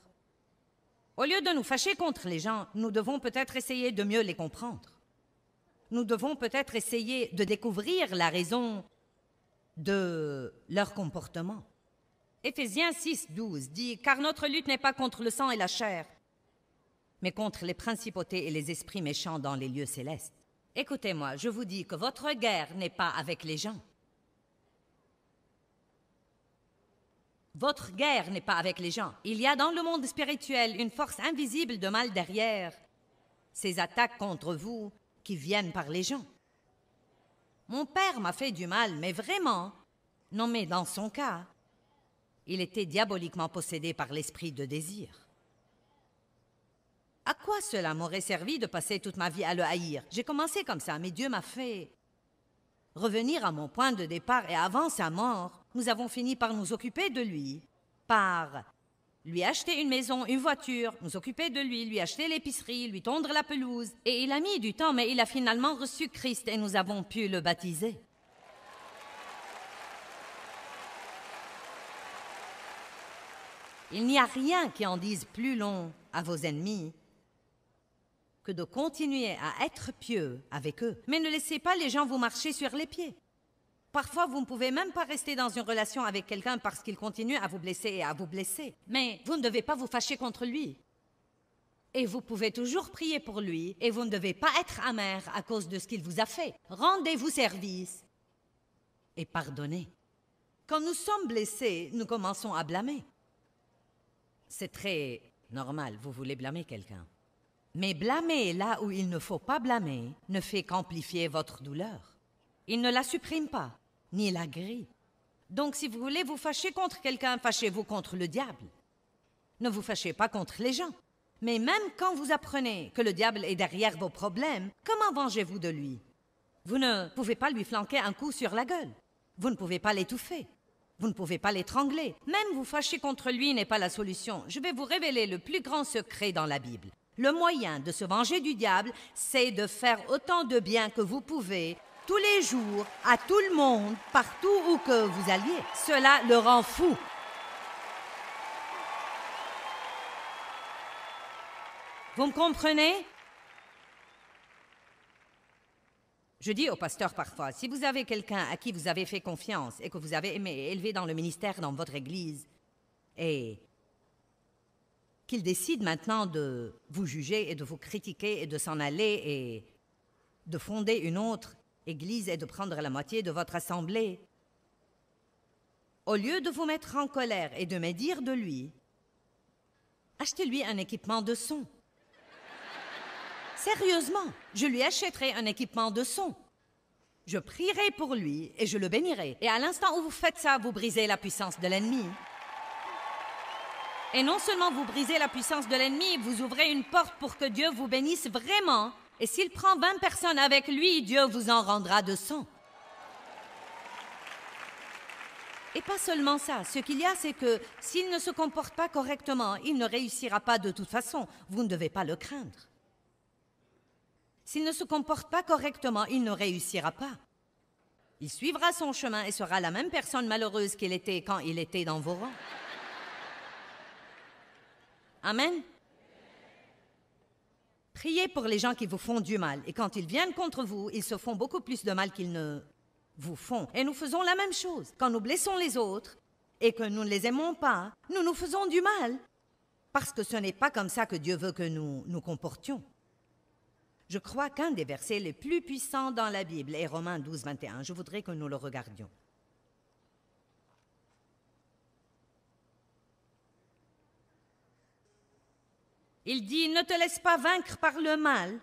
Au lieu de nous fâcher contre les gens, nous devons peut-être essayer de mieux les comprendre. Nous devons peut-être essayer de découvrir la raison de leur comportement. Éphésiens 6:12 dit « Car notre lutte n'est pas contre le sang et la chair, mais contre les principautés et les esprits méchants dans les lieux célestes. » Écoutez-moi, je vous dis que votre guerre n'est pas avec les gens. Votre guerre n'est pas avec les gens. Il y a dans le monde spirituel une force invisible de mal derrière ces attaques contre vous qui viennent par les gens. Mon père m'a fait du mal, mais vraiment, non mais dans son cas, il était diaboliquement possédé par l'esprit de désir. À quoi cela m'aurait servi de passer toute ma vie à le haïr? J'ai commencé comme ça, mais Dieu m'a fait revenir à mon point de départ et avant sa mort, nous avons fini par nous occuper de lui, par lui acheter une maison, une voiture, nous occuper de lui acheter l'épicerie, lui tondre la pelouse. Et il a mis du temps, mais il a finalement reçu Christ et nous avons pu le baptiser. Il n'y a rien qui en dise plus long à vos ennemis que de continuer à être pieux avec eux. Mais ne laissez pas les gens vous marcher sur les pieds. Parfois, vous ne pouvez même pas rester dans une relation avec quelqu'un parce qu'il continue à vous blesser et à vous blesser. Mais vous ne devez pas vous fâcher contre lui. Et vous pouvez toujours prier pour lui et vous ne devez pas être amer à cause de ce qu'il vous a fait. Rendez-vous service et pardonnez. Quand nous sommes blessés, nous commençons à blâmer. C'est très normal, vous voulez blâmer quelqu'un. Mais blâmer là où il ne faut pas blâmer ne fait qu'amplifier votre douleur. Il ne la supprime pas, ni la grille. Donc si vous voulez vous fâcher contre quelqu'un, fâchez-vous contre le diable. Ne vous fâchez pas contre les gens. Mais même quand vous apprenez que le diable est derrière vos problèmes, comment vengez-vous de lui? Vous ne pouvez pas lui flanquer un coup sur la gueule. Vous ne pouvez pas l'étouffer. Vous ne pouvez pas l'étrangler. Même vous fâcher contre lui n'est pas la solution. Je vais vous révéler le plus grand secret dans la Bible. Le moyen de se venger du diable, c'est de faire autant de bien que vous pouvez, tous les jours, à tout le monde, partout où que vous alliez. Cela le rend fou. Vous me comprenez? Je dis au pasteur parfois, si vous avez quelqu'un à qui vous avez fait confiance et que vous avez aimé et élevé dans le ministère dans votre église, et qu'il décide maintenant de vous juger et de vous critiquer et de s'en aller et de fonder une autre église et de prendre la moitié de votre assemblée, au lieu de vous mettre en colère et de me dire de lui, achetez-lui un équipement de son. Sérieusement, je lui achèterai un équipement de son. Je prierai pour lui et je le bénirai. Et à l'instant où vous faites ça, vous brisez la puissance de l'ennemi. Et non seulement vous brisez la puissance de l'ennemi, vous ouvrez une porte pour que Dieu vous bénisse vraiment. Et s'il prend 20 personnes avec lui, Dieu vous en rendra de 100. Et pas seulement ça. Ce qu'il y a, c'est que s'il ne se comporte pas correctement, il ne réussira pas de toute façon. Vous ne devez pas le craindre. S'il ne se comporte pas correctement, il ne réussira pas. Il suivra son chemin et sera la même personne malheureuse qu'il était quand il était dans vos rangs. Amen. Priez pour les gens qui vous font du mal. Et quand ils viennent contre vous, ils se font beaucoup plus de mal qu'ils ne vous font. Et nous faisons la même chose. Quand nous blessons les autres et que nous ne les aimons pas, nous nous faisons du mal. Parce que ce n'est pas comme ça que Dieu veut que nous nous comportions. Je crois qu'un des versets les plus puissants dans la Bible est Romains 12, 21. Je voudrais que nous le regardions. Il dit, ne te laisse pas vaincre par le mal,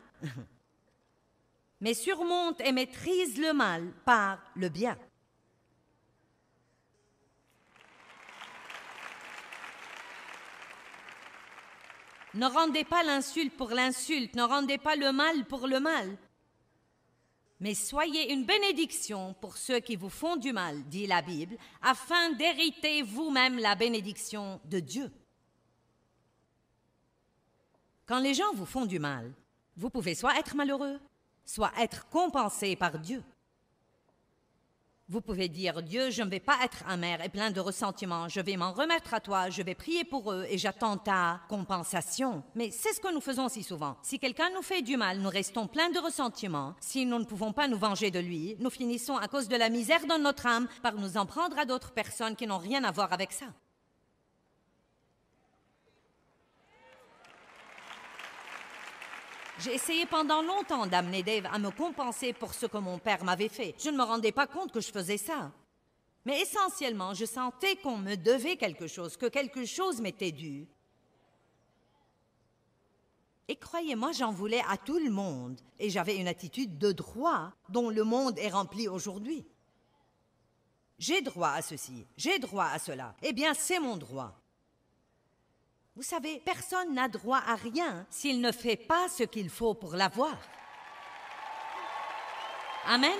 mais surmonte et maîtrise le mal par le bien. Ne rendez pas l'insulte pour l'insulte, ne rendez pas le mal pour le mal. Mais soyez une bénédiction pour ceux qui vous font du mal, dit la Bible, afin d'hériter vous-même la bénédiction de Dieu. Quand les gens vous font du mal, vous pouvez soit être malheureux, soit être compensé par Dieu. Vous pouvez dire, Dieu, je ne vais pas être amer et plein de ressentiment, je vais m'en remettre à toi, je vais prier pour eux et j'attends ta compensation. Mais c'est ce que nous faisons si souvent. Si quelqu'un nous fait du mal, nous restons pleins de ressentiment. Si nous ne pouvons pas nous venger de lui, nous finissons à cause de la misère dans notre âme par nous en prendre à d'autres personnes qui n'ont rien à voir avec ça. J'ai essayé pendant longtemps d'amener Dave à me compenser pour ce que mon père m'avait fait. Je ne me rendais pas compte que je faisais ça. Mais essentiellement, je sentais qu'on me devait quelque chose, que quelque chose m'était dû. Et croyez-moi, j'en voulais à tout le monde. Et j'avais une attitude de droit dont le monde est rempli aujourd'hui. J'ai droit à ceci, j'ai droit à cela. Eh bien, c'est mon droit. Vous savez, personne n'a droit à rien s'il ne fait pas ce qu'il faut pour l'avoir. Amen.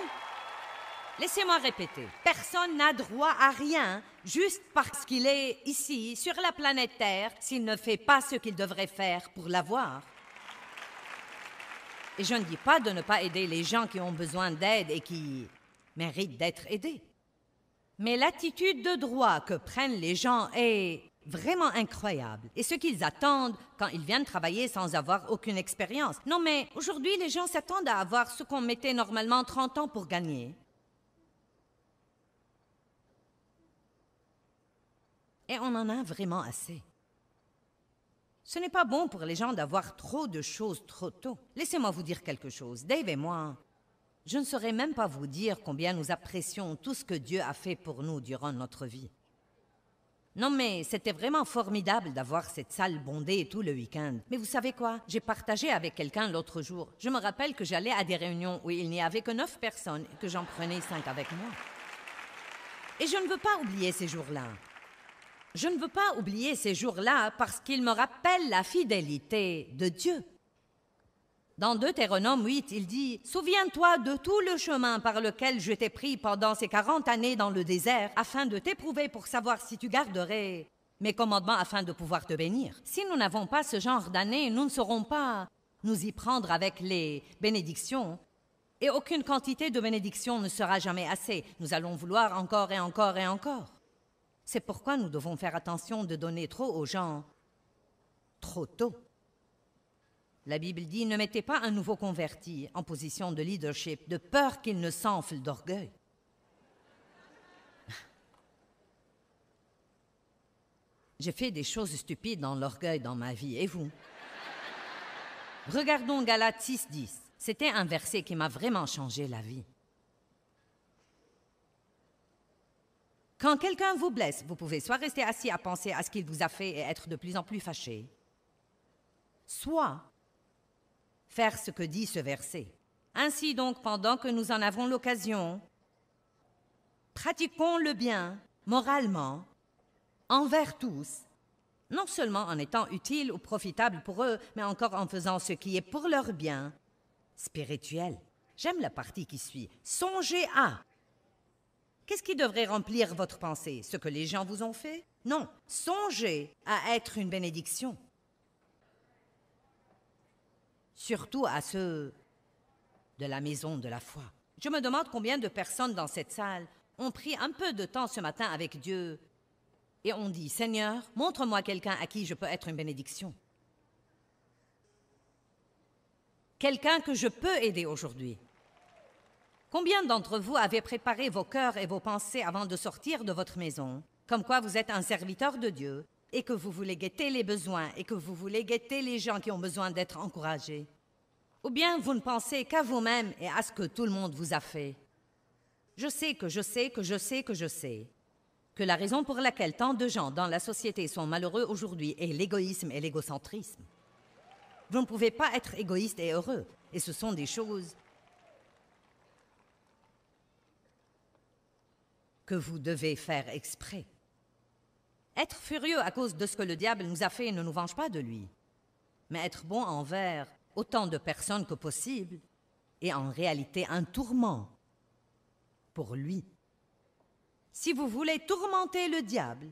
Laissez-moi répéter. Personne n'a droit à rien juste parce qu'il est ici, sur la planète Terre, s'il ne fait pas ce qu'il devrait faire pour l'avoir. Et je ne dis pas de ne pas aider les gens qui ont besoin d'aide et qui méritent d'être aidés. Mais l'attitude de droit que prennent les gens est vraiment incroyable. Et ce qu'ils attendent quand ils viennent travailler sans avoir aucune expérience. Non, mais aujourd'hui, les gens s'attendent à avoir ce qu'on mettait normalement 30 ans pour gagner. Et on en a vraiment assez. Ce n'est pas bon pour les gens d'avoir trop de choses trop tôt. Laissez-moi vous dire quelque chose. Dave et moi, je ne saurais même pas vous dire combien nous apprécions tout ce que Dieu a fait pour nous durant notre vie. Non, mais c'était vraiment formidable d'avoir cette salle bondée tout le week-end. Mais vous savez quoi? J'ai partagé avec quelqu'un l'autre jour. Je me rappelle que j'allais à des réunions où il n'y avait que 9 personnes et que j'en prenais 5 avec moi. Et je ne veux pas oublier ces jours-là. Je ne veux pas oublier ces jours-là parce qu'ils me rappellent la fidélité de Dieu. Dans Deutéronome 8, il dit « Souviens-toi de tout le chemin par lequel je t'ai pris pendant ces 40 années dans le désert, afin de t'éprouver pour savoir si tu garderais mes commandements afin de pouvoir te bénir. » Si nous n'avons pas ce genre d'année, nous ne saurons pas nous y prendre avec les bénédictions. Et aucune quantité de bénédictions ne sera jamais assez. Nous allons vouloir encore et encore et encore. C'est pourquoi nous devons faire attention de donner trop aux gens trop tôt. La Bible dit « Ne mettez pas un nouveau converti en position de leadership de peur qu'il ne s'enfle d'orgueil. » J'ai fait des choses stupides dans l'orgueil dans ma vie, et vous? Regardons Galates 6:10. C'était un verset qui m'a vraiment changé la vie. Quand quelqu'un vous blesse, vous pouvez soit rester assis à penser à ce qu'il vous a fait et être de plus en plus fâché, soit faire ce que dit ce verset. Ainsi donc, pendant que nous en avons l'occasion, pratiquons le bien moralement envers tous, non seulement en étant utiles ou profitables pour eux, mais encore en faisant ce qui est pour leur bien spirituel. J'aime la partie qui suit. Songez à. Qu'est-ce qui devrait remplir votre pensée? Ce que les gens vous ont fait? Non. Songez à être une bénédiction. Surtout à ceux de la maison de la foi. Je me demande combien de personnes dans cette salle ont pris un peu de temps ce matin avec Dieu et ont dit, « Seigneur, montre-moi quelqu'un à qui je peux être une bénédiction. Quelqu'un que je peux aider aujourd'hui. » Combien d'entre vous avez préparé vos cœurs et vos pensées avant de sortir de votre maison, comme quoi vous êtes un serviteur de Dieu et que vous voulez guetter les besoins et que vous voulez guetter les gens qui ont besoin d'être encouragés? Ou bien vous ne pensez qu'à vous-même et à ce que tout le monde vous a fait? Je sais que la raison pour laquelle tant de gens dans la société sont malheureux aujourd'hui est l'égoïsme et l'égocentrisme. Vous ne pouvez pas être égoïste et heureux, et ce sont des choses que vous devez faire exprès. Être furieux à cause de ce que le diable nous a fait ne nous venge pas de lui, mais être bon envers autant de personnes que possible est en réalité un tourment pour lui. Si vous voulez tourmenter le diable,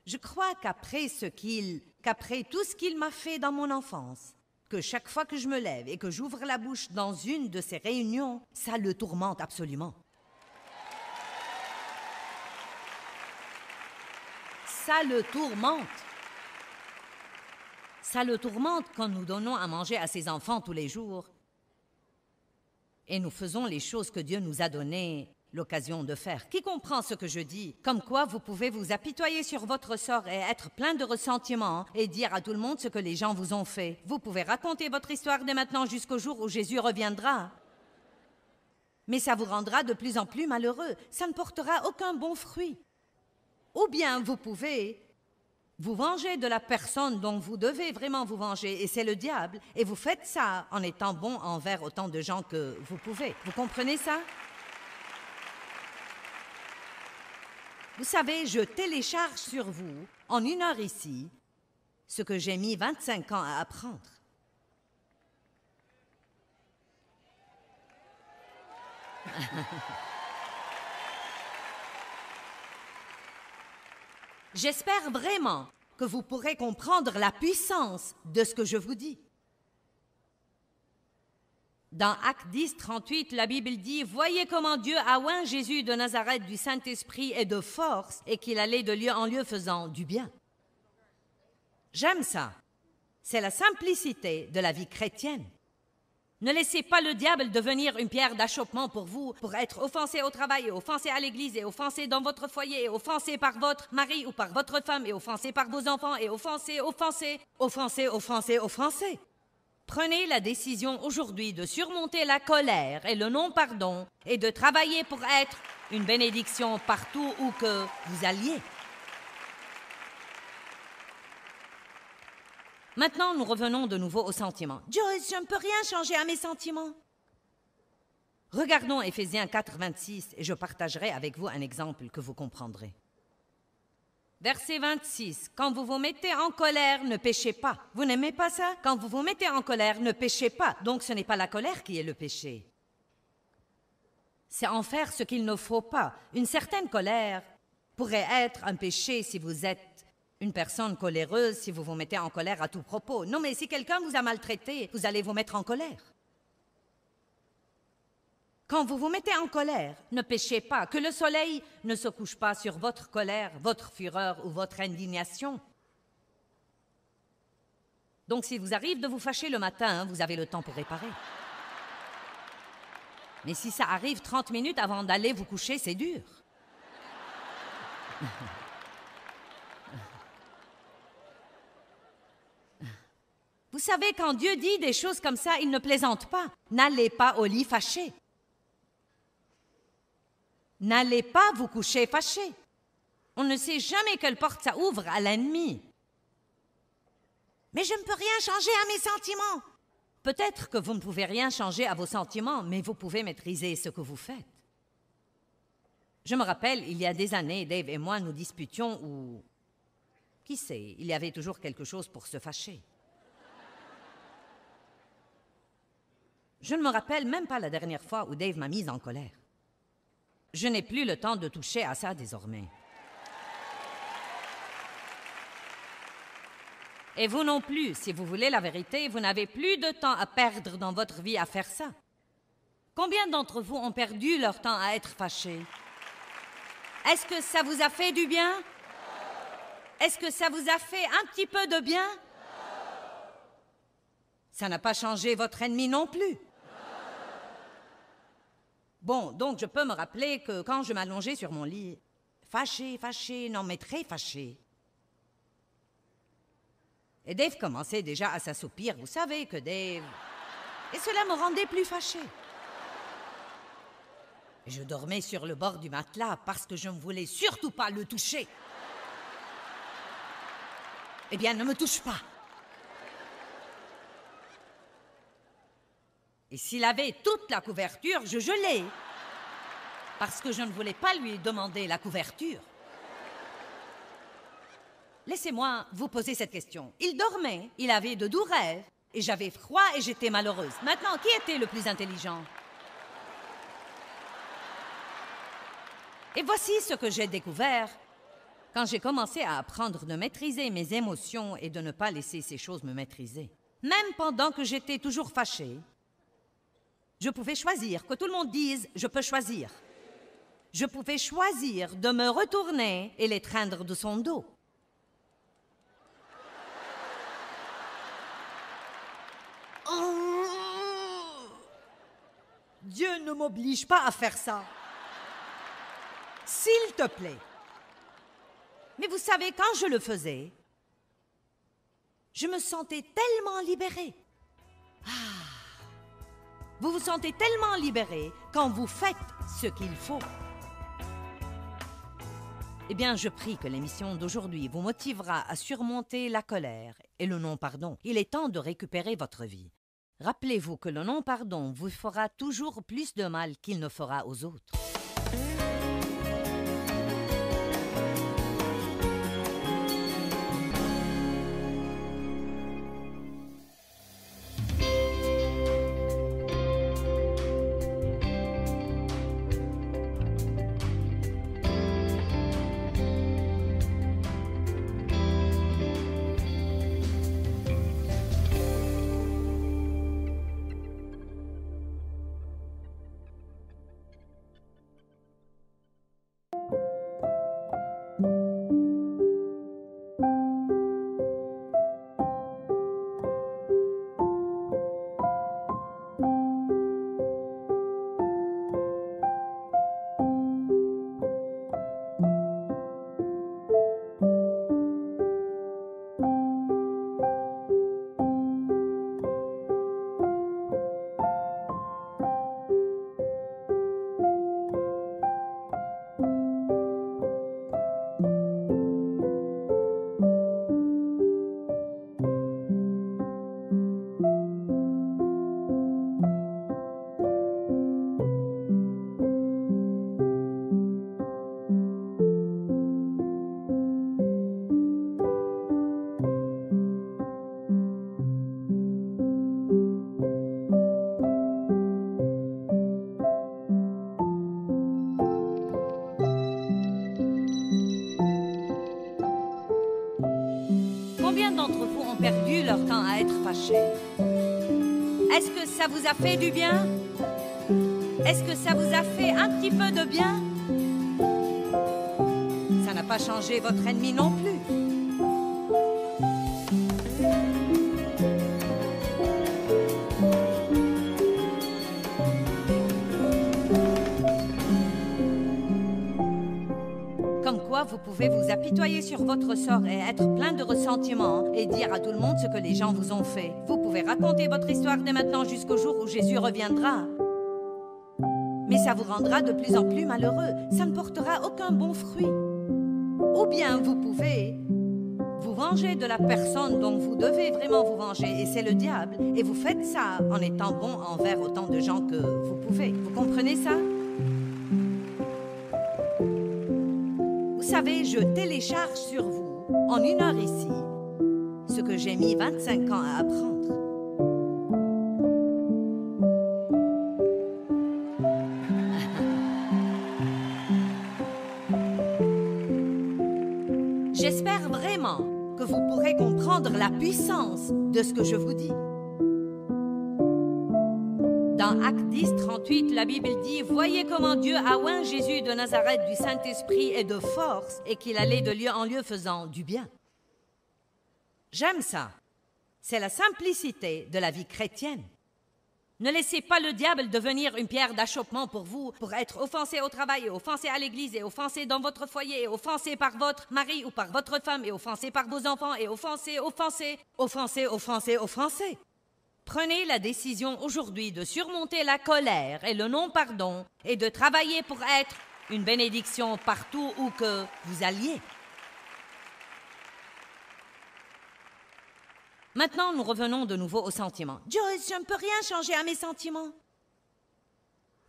je crois qu'après tout ce qu'il m'a fait dans mon enfance, que chaque fois que je me lève et que j'ouvre la bouche dans une de ces réunions, ça le tourmente absolument. Ça le tourmente. Ça le tourmente quand nous donnons à manger à ses enfants tous les jours et nous faisons les choses que Dieu nous a donné l'occasion de faire. Qui comprend ce que je dis? Comme quoi vous pouvez vous apitoyer sur votre sort et être plein de ressentiment et dire à tout le monde ce que les gens vous ont fait. Vous pouvez raconter votre histoire dès maintenant jusqu'au jour où Jésus reviendra. Mais ça vous rendra de plus en plus malheureux. Ça ne portera aucun bon fruit. Ou bien vous pouvez vous venger de la personne dont vous devez vraiment vous venger, et c'est le diable, et vous faites ça en étant bon envers autant de gens que vous pouvez. Vous comprenez ça? Vous savez, je télécharge sur vous, en 1 heure ici, ce que j'ai mis 25 ans à apprendre. J'espère vraiment que vous pourrez comprendre la puissance de ce que je vous dis. Dans Actes 10, 38, la Bible dit « Voyez comment Dieu a oint Jésus de Nazareth du Saint-Esprit et de force, et qu'il allait de lieu en lieu faisant du bien. » J'aime ça. C'est la simplicité de la vie chrétienne. Ne laissez pas le diable devenir une pierre d'achoppement pour vous, pour être offensé au travail, et offensé à l'église, et offensé dans votre foyer, et offensé par votre mari ou par votre femme, et offensé par vos enfants, et offensé. Prenez la décision aujourd'hui de surmonter la colère et le non-pardon et de travailler pour être une bénédiction partout où que vous alliez. Maintenant, nous revenons de nouveau aux sentiments. Joyce, je ne peux rien changer à mes sentiments. Regardons Éphésiens 4, 26 et je partagerai avec vous un exemple que vous comprendrez. Verset 26. Quand vous vous mettez en colère, ne péchez pas. Vous n'aimez pas ça? Quand vous vous mettez en colère, ne péchez pas. Donc ce n'est pas la colère qui est le péché. C'est en faire ce qu'il ne faut pas. Une certaine colère pourrait être un péché si vous êtes une personne coléreuse, si vous vous mettez en colère à tout propos. Non, mais si quelqu'un vous a maltraité, vous allez vous mettre en colère. Quand vous vous mettez en colère, ne péchez pas. Que le soleil ne se couche pas sur votre colère, votre fureur ou votre indignation. Donc, s'il vous arrive de vous fâcher le matin, vous avez le temps pour réparer. Mais si ça arrive 30 minutes avant d'aller vous coucher, c'est dur. Vous savez, quand Dieu dit des choses comme ça, il ne plaisante pas. N'allez pas au lit fâché. N'allez pas vous coucher fâché. On ne sait jamais quelle porte ça ouvre à l'ennemi. Mais je ne peux rien changer à mes sentiments. Peut-être que vous ne pouvez rien changer à vos sentiments, mais vous pouvez maîtriser ce que vous faites. Je me rappelle, il y a des années, Dave et moi nous disputions ou... Qui sait, il y avait toujours quelque chose pour se fâcher. Je ne me rappelle même pas la dernière fois où Dave m'a mise en colère. Je n'ai plus le temps de toucher à ça désormais. Et vous non plus, si vous voulez la vérité, vous n'avez plus de temps à perdre dans votre vie à faire ça. Combien d'entre vous ont perdu leur temps à être fâchés? Est-ce que ça vous a fait du bien? Est-ce que ça vous a fait un petit peu de bien? Ça n'a pas changé votre ennemi non plus. Bon, donc je peux me rappeler que quand je m'allongeais sur mon lit, fâché, non mais très fâché. Et Dave commençait déjà à s'assoupir. Vous savez que Dave... Et cela me rendait plus fâché. Et je dormais sur le bord du matelas parce que je ne voulais surtout pas le toucher. Eh bien, ne me touche pas. Et s'il avait toute la couverture, je gelais. Parce que je ne voulais pas lui demander la couverture. Laissez-moi vous poser cette question. Il dormait, il avait de doux rêves, et j'avais froid et j'étais malheureuse. Maintenant, qui était le plus intelligent? Et voici ce que j'ai découvert quand j'ai commencé à apprendre de maîtriser mes émotions et de ne pas laisser ces choses me maîtriser. Même pendant que j'étais toujours fâchée, je pouvais choisir, que tout le monde dise « je peux choisir ». Je pouvais choisir de me retourner et l'étreindre de son dos. Oh! Dieu ne m'oblige pas à faire ça. S'il te plaît. Mais vous savez, quand je le faisais, je me sentais tellement libérée. Vous vous sentez tellement libéré quand vous faites ce qu'il faut. Eh bien, je prie que l'émission d'aujourd'hui vous motivera à surmonter la colère et le non-pardon. Il est temps de récupérer votre vie. Rappelez-vous que le non-pardon vous fera toujours plus de mal qu'il ne fera aux autres. Combien d'entre vous ont perdu leur temps à être fâchés? Est-ce que ça vous a fait du bien? Est-ce que ça vous a fait un petit peu de bien? Ça n'a pas changé votre ennemi non plus. Comme quoi, vous pouvez vous apitoyer sur votre sort et être plein de ressentiment et dire à tout le monde ce que les gens vous ont fait. Vous pouvez raconter votre histoire dès maintenant jusqu'au jour où Jésus reviendra. Mais ça vous rendra de plus en plus malheureux. Ça ne portera aucun bon fruit. Ou bien vous pouvez vous venger de la personne dont vous devez vraiment vous venger, et c'est le diable. Et vous faites ça en étant bon envers autant de gens que vous pouvez. Vous comprenez ça? Vous savez, je télécharge sur vous, en 1 heure ici, ce que j'ai mis 25 ans à apprendre. J'espère vraiment que vous pourrez comprendre la puissance de ce que je vous dis. Dans Dans Actes 10, 38, la Bible dit « Voyez comment Dieu a oint Jésus de Nazareth du Saint-Esprit et de force, et qu'il allait de lieu en lieu faisant du bien. » J'aime ça. C'est la simplicité de la vie chrétienne. Ne laissez pas le diable devenir une pierre d'achoppement pour vous, pour être offensé au travail, et offensé à l'église, et offensé dans votre foyer, et offensé par votre mari ou par votre femme, et offensé par vos enfants, et offensé. Prenez la décision aujourd'hui de surmonter la colère et le non-pardon et de travailler pour être une bénédiction partout où que vous alliez. Maintenant, nous revenons de nouveau aux sentiments. Joyce, je ne peux rien changer à mes sentiments.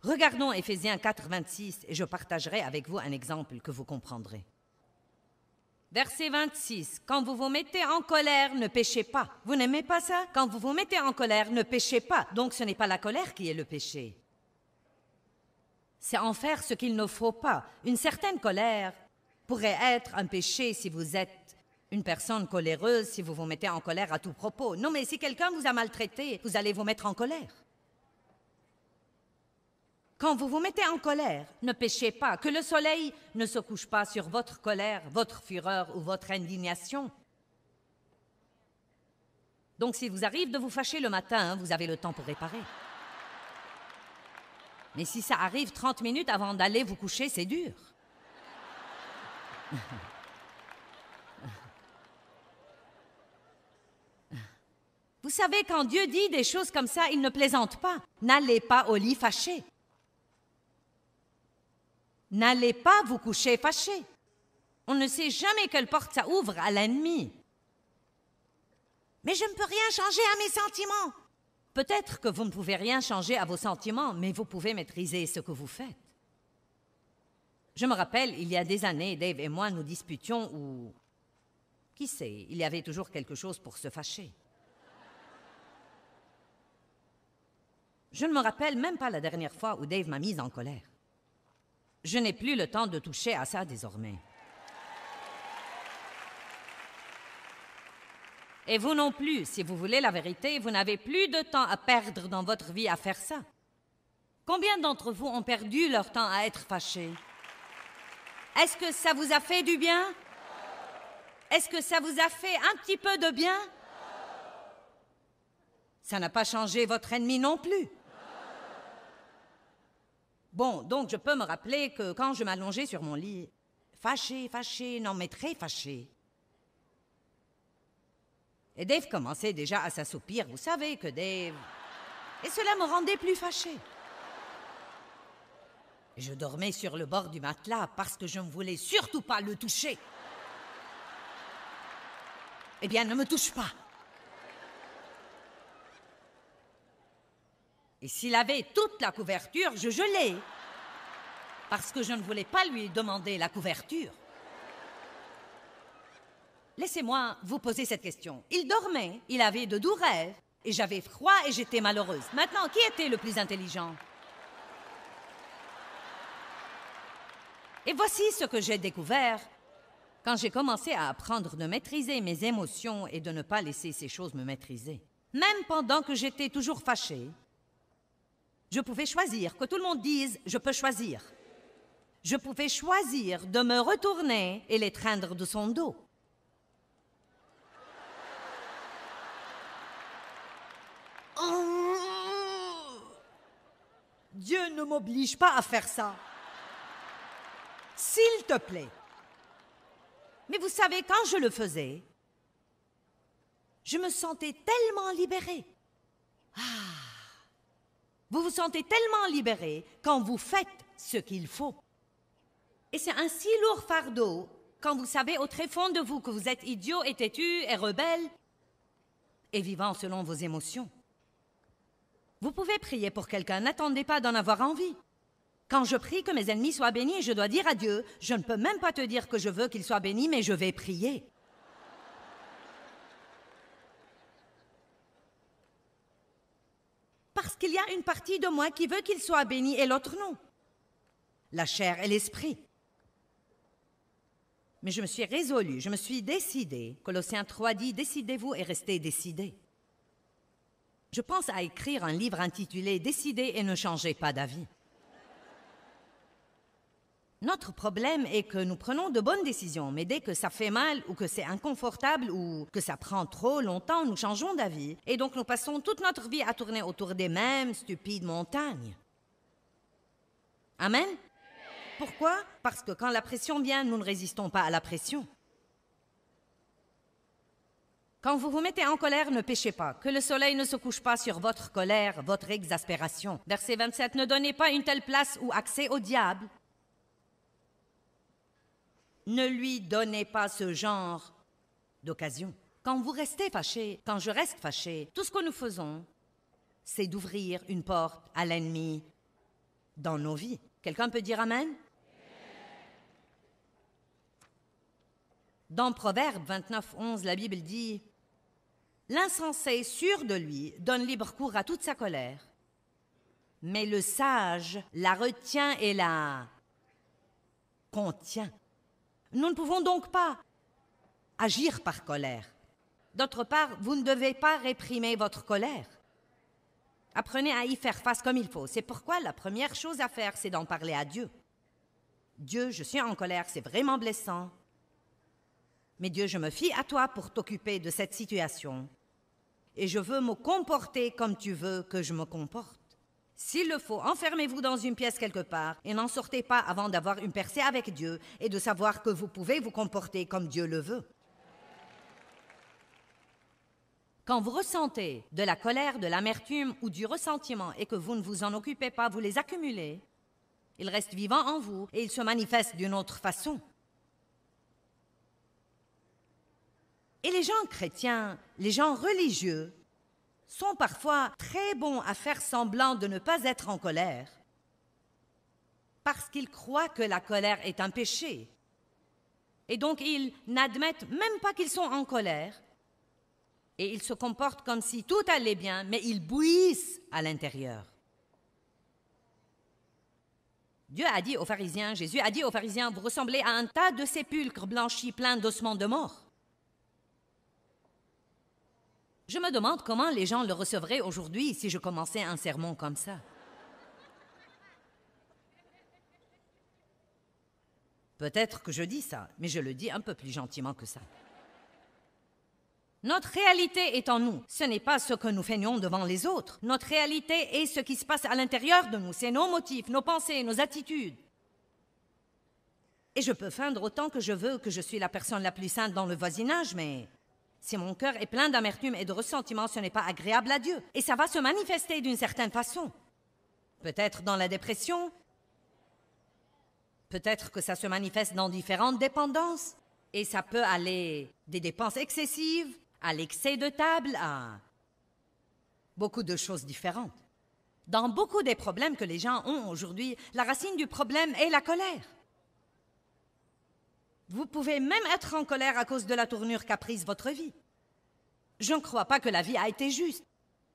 Regardons Éphésiens 4, 26 et je partagerai avec vous un exemple que vous comprendrez. Verset 26. Quand vous vous mettez en colère, ne péchez pas. Vous n'aimez pas ça? Quand vous vous mettez en colère, ne péchez pas. Donc ce n'est pas la colère qui est le péché. C'est en faire ce qu'il ne faut pas. Une certaine colère pourrait être un péché si vous êtes une personne coléreuse, si vous vous mettez en colère à tout propos. Non, mais si quelqu'un vous a maltraité, vous allez vous mettre en colère. Quand vous vous mettez en colère, ne péchez pas, que le soleil ne se couche pas sur votre colère, votre fureur ou votre indignation. Donc, s'il vous arrive de vous fâcher le matin, vous avez le temps pour réparer. Mais si ça arrive 30 minutes avant d'aller vous coucher, c'est dur. Vous savez, quand Dieu dit des choses comme ça, il ne plaisante pas. N'allez pas au lit fâché. N'allez pas vous coucher fâché. On ne sait jamais quelle porte ça ouvre à l'ennemi. Mais je ne peux rien changer à mes sentiments. Peut-être que vous ne pouvez rien changer à vos sentiments, mais vous pouvez maîtriser ce que vous faites. Je me rappelle, il y a des années, Dave et moi nous disputions ou... Qui sait, il y avait toujours quelque chose pour se fâcher. Je ne me rappelle même pas la dernière fois où Dave m'a mise en colère. Je n'ai plus le temps de toucher à ça désormais. Et vous non plus, si vous voulez la vérité, vous n'avez plus de temps à perdre dans votre vie à faire ça. Combien d'entre vous ont perdu leur temps à être fâchés? Est-ce que ça vous a fait du bien? Est-ce que ça vous a fait un petit peu de bien? Ça n'a pas changé votre ennemi non plus. Bon, donc je peux me rappeler que quand je m'allongeais sur mon lit, fâché, non mais très fâché. Et Dave commençait déjà à s'assoupir, vous savez que Dave... Et cela me rendait plus fâché. Je dormais sur le bord du matelas parce que je ne voulais surtout pas le toucher. Eh bien, ne me touche pas. Et s'il avait toute la couverture, je gelais. Parce que je ne voulais pas lui demander la couverture. Laissez-moi vous poser cette question. Il dormait, il avait de doux rêves, et j'avais froid et j'étais malheureuse. Maintenant, qui était le plus intelligent? Et voici ce que j'ai découvert quand j'ai commencé à apprendre de maîtriser mes émotions et de ne pas laisser ces choses me maîtriser. Même pendant que j'étais toujours fâchée, je pouvais choisir, que tout le monde dise « je peux choisir ». Je pouvais choisir de me retourner et l'étreindre de son dos. Dieu ne m'oblige pas à faire ça. S'il te plaît. Mais vous savez, quand je le faisais, je me sentais tellement libérée. Vous vous sentez tellement libéré quand vous faites ce qu'il faut. Et c'est un si lourd fardeau quand vous savez au très fond de vous que vous êtes idiot et têtu et rebelle et vivant selon vos émotions. Vous pouvez prier pour quelqu'un, n'attendez pas d'en avoir envie. Quand je prie que mes ennemis soient bénis, je dois dire à Dieu, je ne peux même pas te dire que je veux qu'ils soient bénis, mais je vais prier. Parce qu'il y a une partie de moi qui veut qu'ils soient bénis et l'autre non. La chair et l'esprit. Mais je me suis résolue, je me suis décidée. Colossiens 3 dit, décidez-vous et restez décidés. Je pense à écrire un livre intitulé « Décidez et ne changez pas d'avis ». Notre problème est que nous prenons de bonnes décisions, mais dès que ça fait mal ou que c'est inconfortable ou que ça prend trop longtemps, nous changeons d'avis. Et donc nous passons toute notre vie à tourner autour des mêmes stupides montagnes. Amen? Pourquoi? Parce que quand la pression vient, nous ne résistons pas à la pression. Quand vous vous mettez en colère, ne péchez pas. Que le soleil ne se couche pas sur votre colère, votre exaspération. Verset 27, ne donnez pas une telle place ou accès au diable. Ne lui donnez pas ce genre d'occasion. Quand vous restez fâché, quand je reste fâché, tout ce que nous faisons, c'est d'ouvrir une porte à l'ennemi dans nos vies. Quelqu'un peut dire Amen? Dans Proverbe 29, 11, la Bible dit « L'insensé, sûr de lui, donne libre cours à toute sa colère, mais le sage la retient et la contient. » Nous ne pouvons donc pas agir par colère. D'autre part, vous ne devez pas réprimer votre colère. Apprenez à y faire face comme il faut. C'est pourquoi la première chose à faire, c'est d'en parler à Dieu. Dieu, je suis en colère, c'est vraiment blessant. Mais Dieu, je me fie à toi pour t'occuper de cette situation. Et je veux me comporter comme tu veux que je me comporte. S'il le faut, enfermez-vous dans une pièce quelque part et n'en sortez pas avant d'avoir une percée avec Dieu et de savoir que vous pouvez vous comporter comme Dieu le veut. Quand vous ressentez de la colère, de l'amertume ou du ressentiment et que vous ne vous en occupez pas, vous les accumulez, ils restent vivants en vous et ils se manifestent d'une autre façon. Et les gens chrétiens, les gens religieux, sont parfois très bons à faire semblant de ne pas être en colère parce qu'ils croient que la colère est un péché. Et donc ils n'admettent même pas qu'ils sont en colère et ils se comportent comme si tout allait bien, mais ils bouillissent à l'intérieur. Dieu a dit aux pharisiens, Jésus a dit aux pharisiens, vous ressemblez à un tas de sépulcres blanchis pleins d'ossements de mort. Je me demande comment les gens le recevraient aujourd'hui si je commençais un sermon comme ça. Peut-être que je dis ça, mais je le dis un peu plus gentiment que ça. Notre réalité est en nous. Ce n'est pas ce que nous feignons devant les autres. Notre réalité est ce qui se passe à l'intérieur de nous. C'est nos motifs, nos pensées, nos attitudes. Et je peux feindre autant que je veux que je suis la personne la plus sainte dans le voisinage, mais si mon cœur est plein d'amertume et de ressentiment, ce n'est pas agréable à Dieu. Et ça va se manifester d'une certaine façon. Peut-être dans la dépression. Peut-être que ça se manifeste dans différentes dépendances. Et ça peut aller des dépenses excessives, à l'excès de table, à beaucoup de choses différentes. Dans beaucoup des problèmes que les gens ont aujourd'hui, la racine du problème est la colère. Vous pouvez même être en colère à cause de la tournure qu'a prise votre vie. Je ne crois pas que la vie a été juste.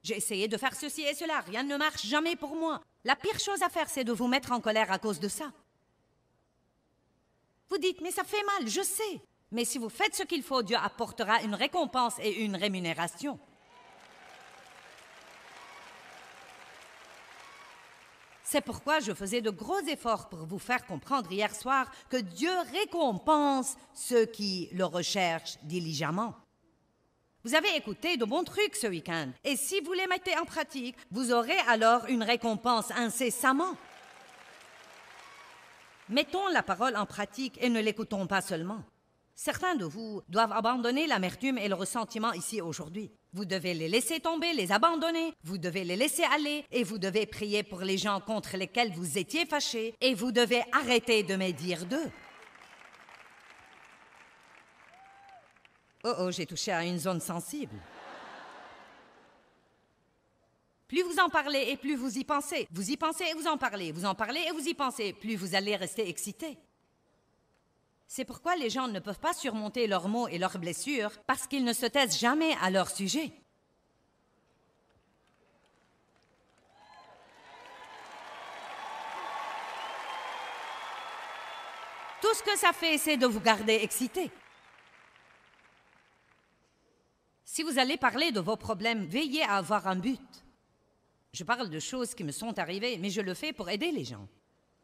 J'ai essayé de faire ceci et cela, rien ne marche jamais pour moi. La pire chose à faire, c'est de vous mettre en colère à cause de ça. Vous dites, mais ça fait mal, je sais. Mais si vous faites ce qu'il faut, Dieu apportera une récompense et une rémunération. C'est pourquoi je faisais de gros efforts pour vous faire comprendre hier soir que Dieu récompense ceux qui le recherchent diligemment. Vous avez écouté de bons trucs ce week-end, et si vous les mettez en pratique, vous aurez alors une récompense incessamment. Mettons la parole en pratique et ne l'écoutons pas seulement. Certains de vous doivent abandonner l'amertume et le ressentiment ici aujourd'hui. Vous devez les laisser tomber, les abandonner, vous devez les laisser aller et vous devez prier pour les gens contre lesquels vous étiez fâchés et vous devez arrêter de médire d'eux. Oh, j'ai touché à une zone sensible. Plus vous en parlez et plus vous y pensez. Vous y pensez et vous en parlez et vous y pensez. Plus vous allez rester excité. C'est pourquoi les gens ne peuvent pas surmonter leurs maux et leurs blessures parce qu'ils ne se taisent jamais à leur sujet. Tout ce que ça fait, c'est de vous garder excité. Si vous allez parler de vos problèmes, veillez à avoir un but. Je parle de choses qui me sont arrivées, mais je le fais pour aider les gens.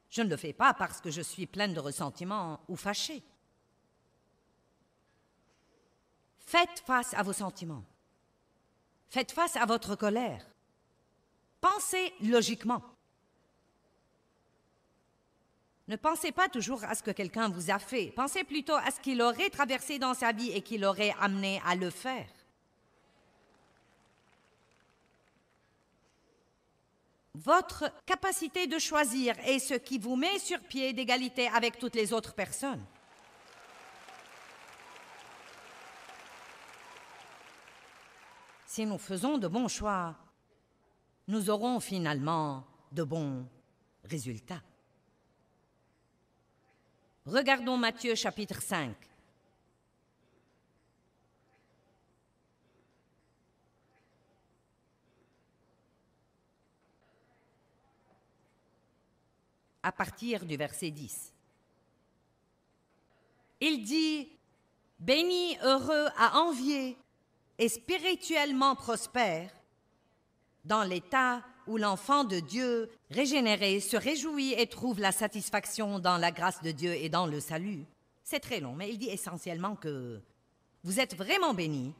Je ne le fais pas parce que je suis pleine de ressentiment ou fâchée. Faites face à vos sentiments. Faites face à votre colère. Pensez logiquement. Ne pensez pas toujours à ce que quelqu'un vous a fait. Pensez plutôt à ce qu'il aurait traversé dans sa vie et qui l'aurait amené à le faire. Votre capacité de choisir est ce qui vous met sur pied d'égalité avec toutes les autres personnes. Si nous faisons de bons choix, nous aurons finalement de bons résultats. Regardons Matthieu chapitre 5. À partir du verset 10. Il dit « Béni, heureux, à envier et spirituellement prospère, dans l'état où l'enfant de Dieu régénéré se réjouit et trouve la satisfaction dans la grâce de Dieu et dans le salut. » C'est très long, mais il dit essentiellement que vous êtes vraiment bénis,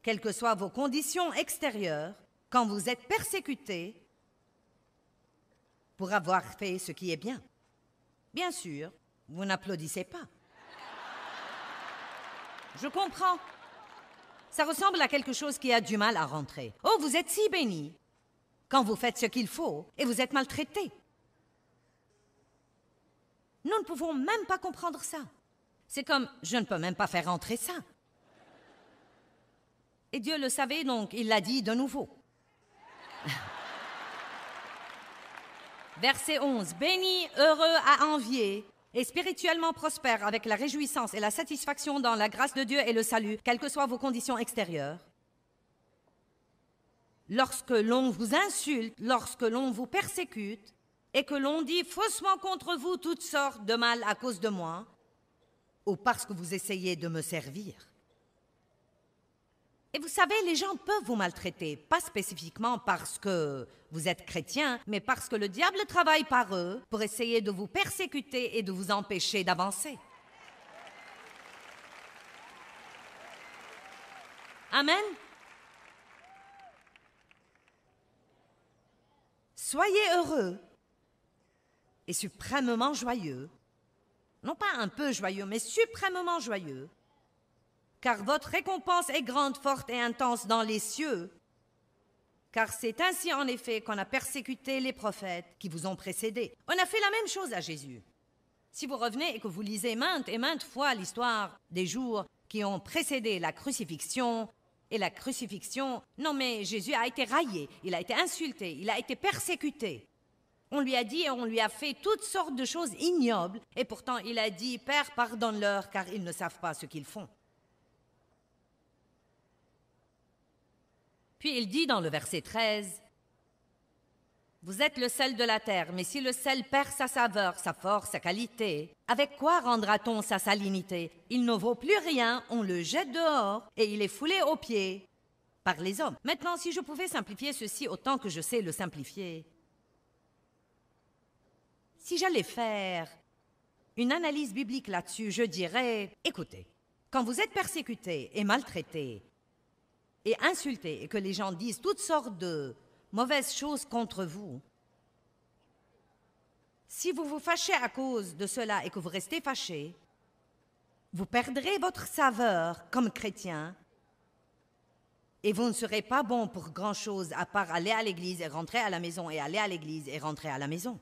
quelles que soient vos conditions extérieures, quand vous êtes persécutés pour avoir fait ce qui est bien. Bien sûr, vous n'applaudissez pas. Je comprends. Ça ressemble à quelque chose qui a du mal à rentrer. Oh, vous êtes si bénis quand vous faites ce qu'il faut et vous êtes maltraités. Nous ne pouvons même pas comprendre ça. C'est comme, je ne peux même pas faire entrer ça. Et Dieu le savait, donc il l'a dit de nouveau. Verset 11. Béni, heureux à envier et spirituellement prospère avec la réjouissance et la satisfaction dans la grâce de Dieu et le salut, quelles que soient vos conditions extérieures. Lorsque l'on vous insulte, lorsque l'on vous persécute et que l'on dit faussement contre vous toutes sortes de mal à cause de moi ou parce que vous essayez de me servir. Et vous savez, les gens peuvent vous maltraiter, pas spécifiquement parce que vous êtes chrétien, mais parce que le diable travaille par eux pour essayer de vous persécuter et de vous empêcher d'avancer. Amen. Soyez heureux et suprêmement joyeux, non pas un peu joyeux, mais suprêmement joyeux, car votre récompense est grande, forte et intense dans les cieux, car c'est ainsi en effet qu'on a persécuté les prophètes qui vous ont précédés. On a fait la même chose à Jésus. Si vous revenez et que vous lisez maintes et maintes fois l'histoire des jours qui ont précédé la crucifixion, et la crucifixion, non mais Jésus a été raillé, il a été insulté, il a été persécuté. On lui a dit et on lui a fait toutes sortes de choses ignobles, et pourtant il a dit « Père, pardonne-leur, car ils ne savent pas ce qu'ils font. » Puis il dit dans le verset 13, « Vous êtes le sel de la terre, mais si le sel perd sa saveur, sa force, sa qualité, avec quoi rendra-t-on sa salinité? Il ne vaut plus rien, on le jette dehors et il est foulé aux pieds par les hommes. » Maintenant, si je pouvais simplifier ceci autant que je sais le simplifier, si j'allais faire une analyse biblique là-dessus, je dirais, écoutez, quand vous êtes persécutés et maltraités et insultés et que les gens disent toutes sortes de mauvaises choses contre vous, si vous vous fâchez à cause de cela et que vous restez fâchés, vous perdrez votre saveur comme chrétien et vous ne serez pas bon pour grand-chose à part aller à l'église et rentrer à la maison et aller à l'église et rentrer à la maison.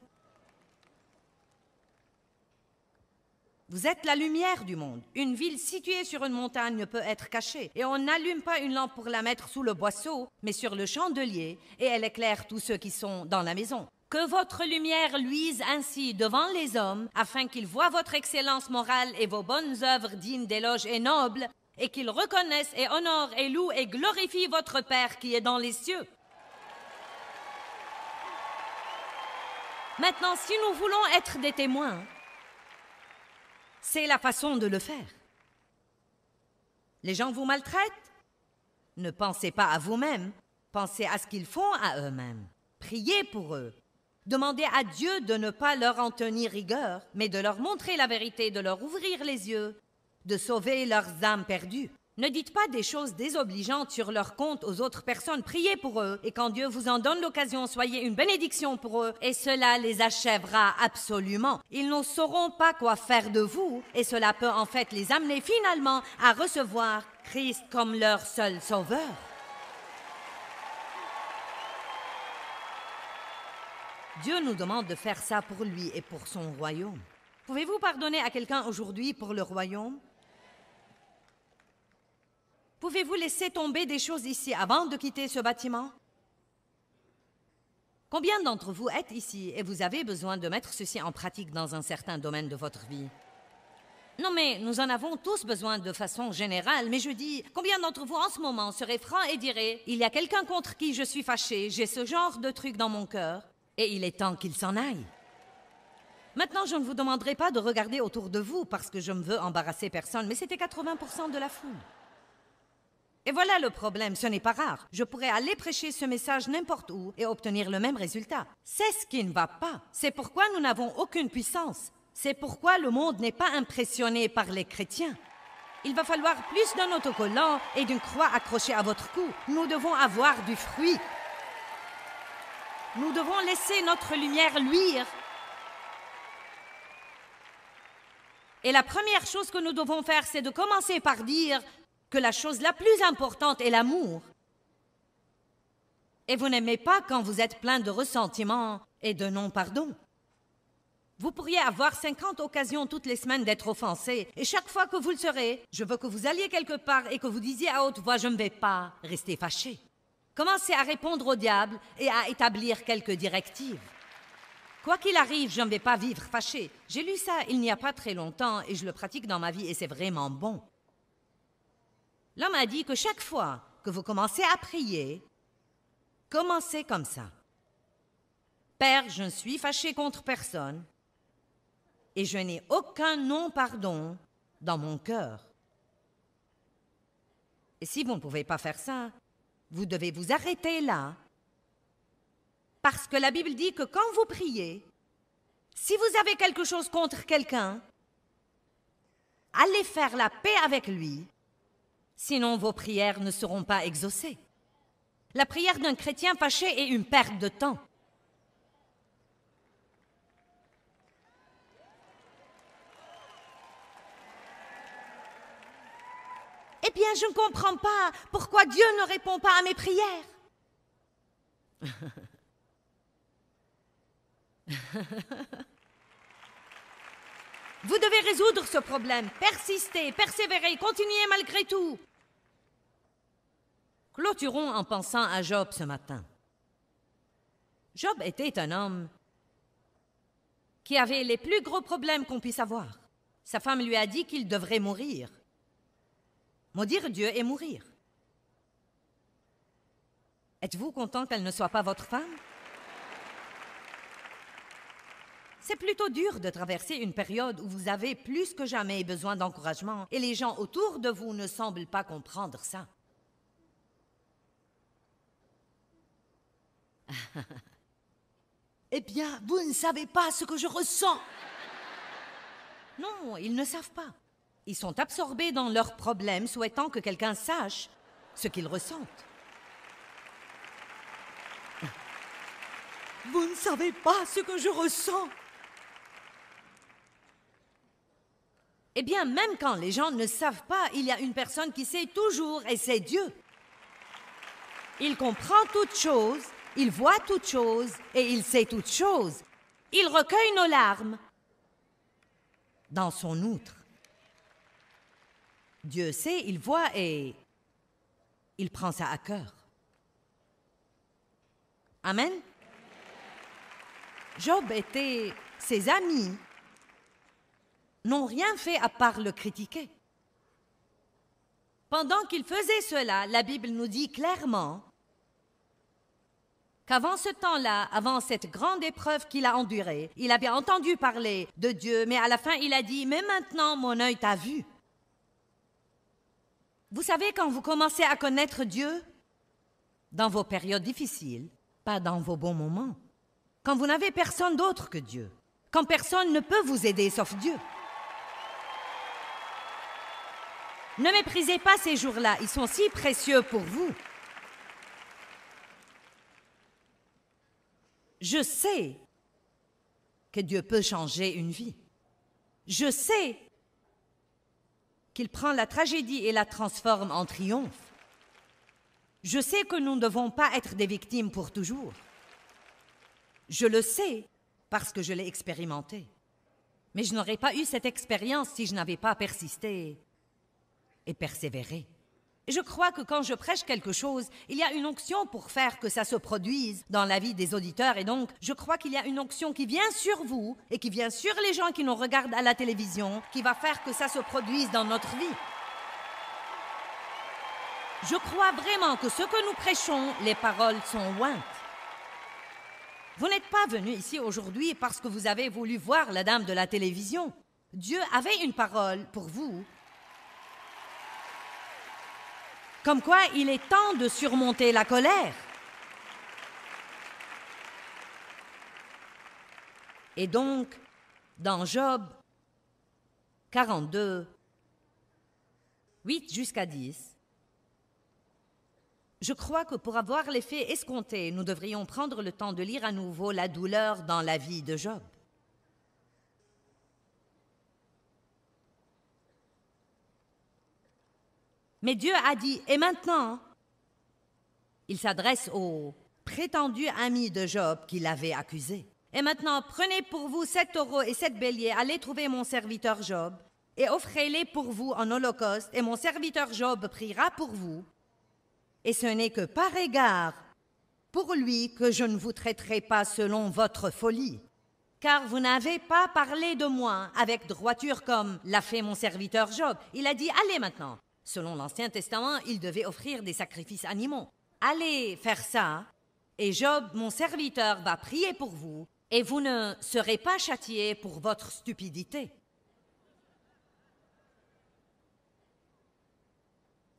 Vous êtes la lumière du monde. Une ville située sur une montagne ne peut être cachée. Et on n'allume pas une lampe pour la mettre sous le boisseau, mais sur le chandelier, et elle éclaire tous ceux qui sont dans la maison. Que votre lumière luise ainsi devant les hommes, afin qu'ils voient votre excellence morale et vos bonnes œuvres dignes d'éloges et nobles, et qu'ils reconnaissent et honorent et louent et glorifient votre Père qui est dans les cieux. Maintenant, si nous voulons être des témoins, c'est la façon de le faire. Les gens vous maltraitent? Ne pensez pas à vous-même, pensez à ce qu'ils font à eux-mêmes. Priez pour eux. Demandez à Dieu de ne pas leur en tenir rigueur, mais de leur montrer la vérité, de leur ouvrir les yeux, de sauver leurs âmes perdues. Ne dites pas des choses désobligeantes sur leur compte aux autres personnes. Priez pour eux, et quand Dieu vous en donne l'occasion, soyez une bénédiction pour eux, et cela les achèvera absolument. Ils ne sauront pas quoi faire de vous, et cela peut en fait les amener finalement à recevoir Christ comme leur seul sauveur. Dieu nous demande de faire ça pour lui et pour son royaume. Pouvez-vous pardonner à quelqu'un aujourd'hui pour le royaume? Pouvez-vous laisser tomber des choses ici avant de quitter ce bâtiment? Combien d'entre vous êtes ici et vous avez besoin de mettre ceci en pratique dans un certain domaine de votre vie? Non, mais nous en avons tous besoin de façon générale, mais je dis, combien d'entre vous en ce moment seraient francs et diraient, il y a quelqu'un contre qui je suis fâché, j'ai ce genre de truc dans mon cœur, et il est temps qu'il s'en aille. Maintenant, je ne vous demanderai pas de regarder autour de vous parce que je ne veux embarrasser personne, mais c'était 80% de la foule. Et voilà le problème, ce n'est pas rare. Je pourrais aller prêcher ce message n'importe où et obtenir le même résultat. C'est ce qui ne va pas. C'est pourquoi nous n'avons aucune puissance. C'est pourquoi le monde n'est pas impressionné par les chrétiens. Il va falloir plus d'un autocollant et d'une croix accrochée à votre cou. Nous devons avoir du fruit. Nous devons laisser notre lumière luire. Et la première chose que nous devons faire, c'est de commencer par dire que la chose la plus importante est l'amour. Et vous n'aimez pas quand vous êtes plein de ressentiment et de non-pardon. Vous pourriez avoir 50 occasions toutes les semaines d'être offensé, et chaque fois que vous le serez, je veux que vous alliez quelque part et que vous disiez à haute voix « Je ne vais pas rester fâché ». Commencez à répondre au diable et à établir quelques directives. Quoi qu'il arrive, je ne vais pas vivre fâché. J'ai lu ça il n'y a pas très longtemps et je le pratique dans ma vie et c'est vraiment bon. L'homme a dit que chaque fois que vous commencez à prier, commencez comme ça. Père, je ne suis fâché contre personne et je n'ai aucun non-pardon dans mon cœur. Et si vous ne pouvez pas faire ça, vous devez vous arrêter là, parce que la Bible dit que quand vous priez, si vous avez quelque chose contre quelqu'un, allez faire la paix avec lui, sinon vos prières ne seront pas exaucées. La prière d'un chrétien fâché est une perte de temps. Eh bien, je ne comprends pas pourquoi Dieu ne répond pas à mes prières. Vous devez résoudre ce problème, persister, persévérer, continuer malgré tout. Clôturons en pensant à Job ce matin. Job était un homme qui avait les plus gros problèmes qu'on puisse avoir. Sa femme lui a dit qu'il devrait mourir. Maudire Dieu et mourir. Êtes-vous content qu'elle ne soit pas votre femme? C'est plutôt dur de traverser une période où vous avez plus que jamais besoin d'encouragement et les gens autour de vous ne semblent pas comprendre ça. Eh bien, vous ne savez pas ce que je ressens. Non, ils ne savent pas. Ils sont absorbés dans leurs problèmes, souhaitant que quelqu'un sache ce qu'ils ressentent. Vous ne savez pas ce que je ressens. Eh bien, même quand les gens ne savent pas, il y a une personne qui sait toujours, et c'est Dieu. Il comprend toutes choses, il voit toutes choses, et il sait toutes choses. Il recueille nos larmes dans son outre. Dieu sait, il voit et il prend ça à cœur. Amen. Job était ses amis n'ont rien fait à part le critiquer. Pendant qu'il faisait cela, la Bible nous dit clairement qu'avant ce temps-là, avant cette grande épreuve qu'il a endurée, il avait entendu parler de Dieu, mais à la fin, il a dit « Mais maintenant, mon œil t'a vu. » Vous savez, quand vous commencez à connaître Dieu, dans vos périodes difficiles, pas dans vos bons moments, quand vous n'avez personne d'autre que Dieu, quand personne ne peut vous aider sauf Dieu. Ne méprisez pas ces jours-là, ils sont si précieux pour vous. Je sais que Dieu peut changer une vie. Je sais qu'il prend la tragédie et la transforme en triomphe. Je sais que nous ne devons pas être des victimes pour toujours. Je le sais parce que je l'ai expérimenté. Mais je n'aurais pas eu cette expérience si je n'avais pas persisté et persévéré. Je crois que quand je prêche quelque chose, il y a une onction pour faire que ça se produise dans la vie des auditeurs. Et donc, je crois qu'il y a une onction qui vient sur vous et qui vient sur les gens qui nous regardent à la télévision, qui va faire que ça se produise dans notre vie. Je crois vraiment que ce que nous prêchons, les paroles sont ointes. Vous n'êtes pas venu ici aujourd'hui parce que vous avez voulu voir la dame de la télévision. Dieu avait une parole pour vous. Comme quoi, il est temps de surmonter la colère. Et donc, dans Job 42, 8 jusqu'à 10, je crois que pour avoir l'effet escompté, nous devrions prendre le temps de lire à nouveau la douleur dans la vie de Job. Mais Dieu a dit, et maintenant, il s'adresse aux prétendus amis de Job qui l'avaient accusé. Et maintenant, prenez pour vous 7 taureaux et 7 béliers, allez trouver mon serviteur Job, et offrez-les pour vous en holocauste, et mon serviteur Job priera pour vous. Et ce n'est que par égard pour lui que je ne vous traiterai pas selon votre folie. Car vous n'avez pas parlé de moi avec droiture comme l'a fait mon serviteur Job. Il a dit, allez maintenant. Selon l'Ancien Testament, il devait offrir des sacrifices animaux. Allez faire ça, et Job, mon serviteur, va prier pour vous, et vous ne serez pas châtiés pour votre stupidité.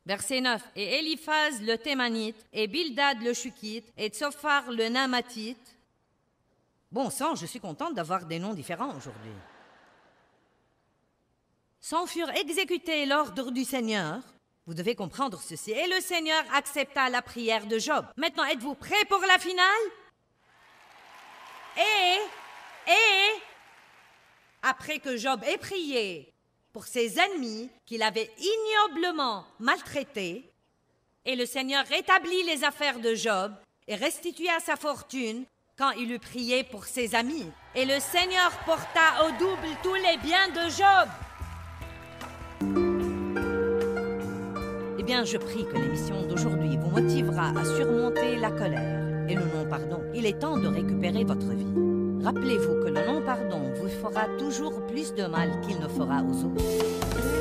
Verset 9. Et Éliphaz le Thémanite, et Bildad le Shukite, et Tsophar le Namatite. Bon sang, je suis contente d'avoir des noms différents aujourd'hui. S'en furent exécutés l'ordre du Seigneur. Vous devez comprendre ceci. Et le Seigneur accepta la prière de Job. Maintenant, êtes-vous prêts pour la finale? Et, après que Job ait prié pour ses ennemis qu'il avait ignoblement maltraités, et le Seigneur rétablit les affaires de Job et restitua sa fortune quand il eut prié pour ses amis. Et le Seigneur porta au double tous les biens de Job. Eh bien, je prie que l'émission d'aujourd'hui vous motivera à surmonter la colère et le non-pardon. Il est temps de récupérer votre vie. Rappelez-vous que le non-pardon vous fera toujours plus de mal qu'il ne fera aux autres.